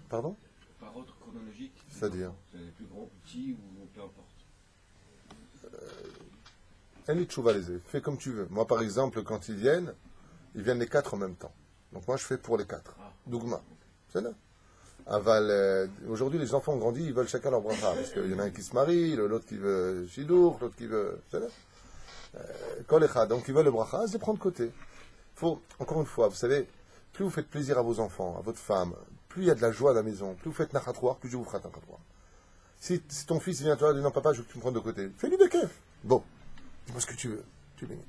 Pardon? Par ordre chronologique. C'est-à-dire? C'est les plus grands, petits ou peu importe. Fais comme tu veux. Moi, par exemple, quand ils viennent les 4 en même temps. Donc moi, je fais pour les 4. Dougma. C'est là. Aujourd'hui, les enfants ont grandi, ils veulent chacun leur bracha. Parce qu'il y en a un qui se marie, l'autre qui veut shidour, l'autre qui veut... C'est là. Donc ils veulent le bracha, se prendre de côté. Faut, encore une fois, vous savez, plus vous faites plaisir à vos enfants, à votre femme, plus il y a de la joie à la maison, plus vous faites nachatoir, plus je vous ferai nachatoir. Si ton fils vient à toi et dit non papa, je veux que tu me prennes de côté, fais-lui des kefs. Bon, dis-moi ce que tu veux, tu bénis.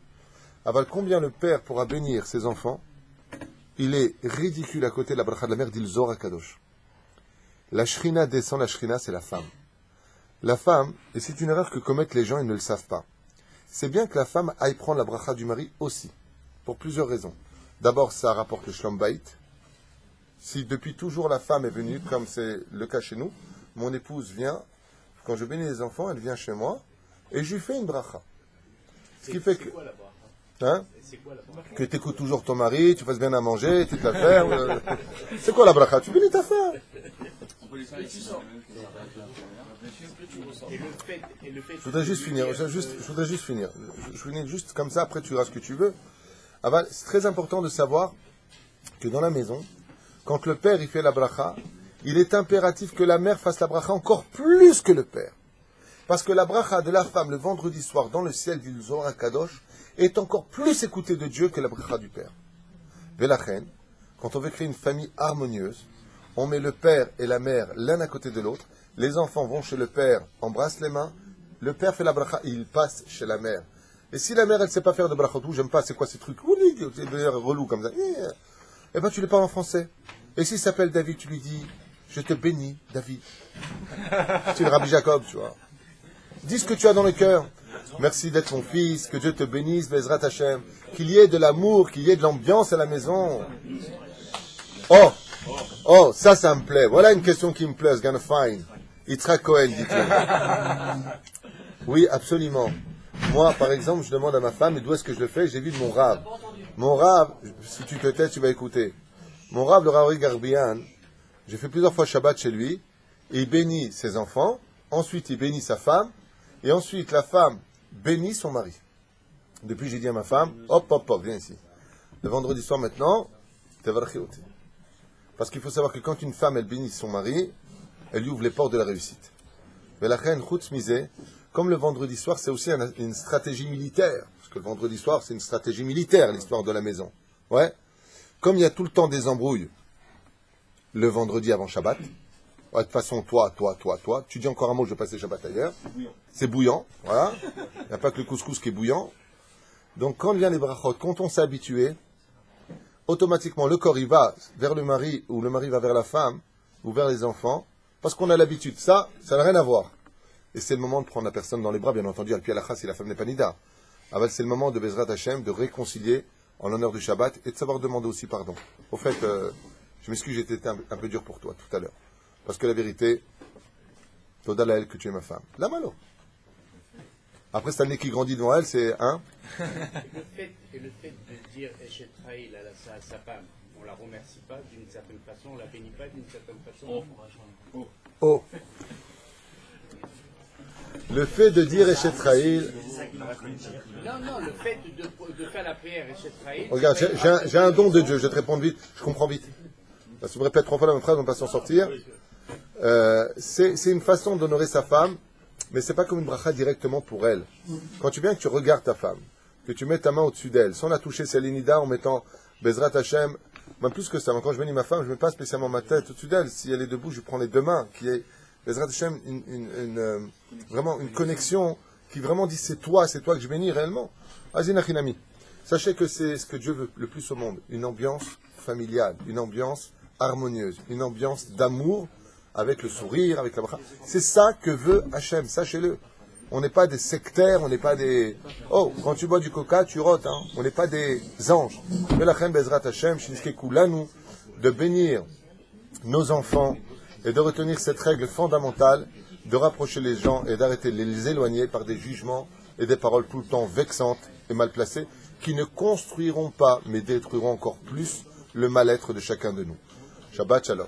Aval, combien le père pourra bénir ses enfants? Il est ridicule à côté de la bracha de la mère d'Ilzor à Kadosh. La shrina descend, la shrina c'est la femme. La femme, et c'est une erreur que commettent les gens, ils ne le savent pas. C'est bien que la femme aille prendre la bracha du mari aussi, pour plusieurs raisons. D'abord, ça rapporte le shlom bayit. Si depuis toujours la femme est venue, comme c'est le cas chez nous, mon épouse vient, quand je bénis les enfants, elle vient chez moi, et je lui fais une bracha. Ce qui fait que... Quoi, la bracha? Hein? C'est quoi la bracha? Que tu écoutes toujours ton mari, tu fasses bien à manger, tu te la fermes. C'est quoi la bracha? Tu bénis ta femme. Je voudrais juste finir. Je finis juste comme ça, après tu diras ce que tu veux. C'est très important de savoir que dans la maison, quand le père il fait la bracha, il est impératif que la mère fasse la bracha encore plus que le père. Parce que la bracha de la femme le vendredi soir dans le ciel du Zohar Kadosh est encore plus écoutée de Dieu que la bracha du père. Velachen, quand on veut créer une famille harmonieuse, on met le père et la mère l'un à côté de l'autre, les enfants vont chez le père, embrassent les mains, le père fait la bracha et il passe chez la mère. Et si la mère elle ne sait pas faire de brachotou, j'aime pas, c'est quoi ces trucs, c'est relou comme ça, eh ben tu lui parles en français. Et s'il s'appelle David, tu lui dis, je te bénis, David. C'est le Rabbi Jacob, tu vois. Dis ce que tu as dans le cœur. Merci d'être mon fils, que Dieu te bénisse, Bezrat Hashem. Qu'il y ait de l'amour, qu'il y ait de l'ambiance à la maison. Oh, ça me plaît. Voilà une question qui me plaît, gonna find. Yitzhak Cohen, dit-il. Oui, absolument. Moi, par exemple, je demande à ma femme, et d'où est-ce que je le fais? J'ai vu de mon rave. Mon rave, si tu te tais, tu vas écouter. Mon rave, le Rav Garbian, j'ai fait plusieurs fois Shabbat chez lui, et il bénit ses enfants, ensuite il bénit sa femme, et ensuite la femme bénit son mari. Depuis, j'ai dit à ma femme, hop, viens ici. Le vendredi soir maintenant, tevarchioti. Parce qu'il faut savoir que quand une femme, elle bénit son mari, elle lui ouvre les portes de la réussite. Mais la reine chutz misé, comme le vendredi soir, c'est aussi une stratégie militaire. Parce que le vendredi soir, c'est une stratégie militaire, l'histoire de la maison. Ouais. Comme il y a tout le temps des embrouilles, le vendredi avant Shabbat, de toute façon, toi, tu dis encore un mot, je vais passer Shabbat ailleurs. C'est bouillant, voilà. Il n'y a pas que le couscous qui est bouillant. Donc, quand viennent les brachot, quand on s'est habitué, automatiquement, le corps, il va vers le mari, ou le mari va vers la femme, ou vers les enfants, parce qu'on a l'habitude. Ça n'a rien à voir. Et c'est le moment de prendre la personne dans les bras, bien entendu, al-pi al-achas, si la femme n'est pas nida. Aval, c'est le moment de Bezrat Hashem, de réconcilier en l'honneur du Shabbat, et de savoir demander aussi pardon. Au fait, je m'excuse, j'ai été un peu dur pour toi, tout à l'heure. Parce que la vérité, Toda la elle que tu es ma femme. La malo. Après, c'est un nez qui grandit devant elle, c'est un. Le fait de dire Eshet Traïl à sa femme, on ne la remercie pas d'une certaine façon, on ne la bénit pas d'une certaine façon. Oh. Le fait de dire Eshet Traïl. Non, le fait de faire la prière Eshet Traïl. Regarde, j'ai un don de Dieu, je vais te répondre vite, je comprends vite. Parce que tu me répètes 3 fois la même phrase, on ne va pas s'en sortir. C'est une façon d'honorer sa femme, mais c'est pas comme une bracha directement pour elle. Quand tu viens que tu regardes ta femme, que tu mets ta main au-dessus d'elle, sans la toucher, c'est l'inida en mettant Bezrat Hashem, même plus que ça, quand je bénis ma femme, je ne mets pas spécialement ma tête au-dessus d'elle. Si elle est debout, je prends les 2 mains, qui est Bezrat Hashem, vraiment une connexion qui vraiment dit c'est toi que je bénis réellement. Azinachinami. Sachez que c'est ce que Dieu veut le plus au monde, une ambiance familiale, une ambiance harmonieuse, une ambiance d'amour, avec le sourire, avec la bracha. C'est ça que veut Hachem, sachez-le. On n'est pas des sectaires, on n'est pas des... Oh, quand tu bois du coca, tu rotes, hein. On n'est pas des anges. Velachem bezrat Hachem, shinske kulanu, de bénir nos enfants et de retenir cette règle fondamentale de rapprocher les gens et d'arrêter de les éloigner par des jugements et des paroles tout le temps vexantes et mal placées qui ne construiront pas, mais détruiront encore plus le mal-être de chacun de nous. Shabbat Shalom.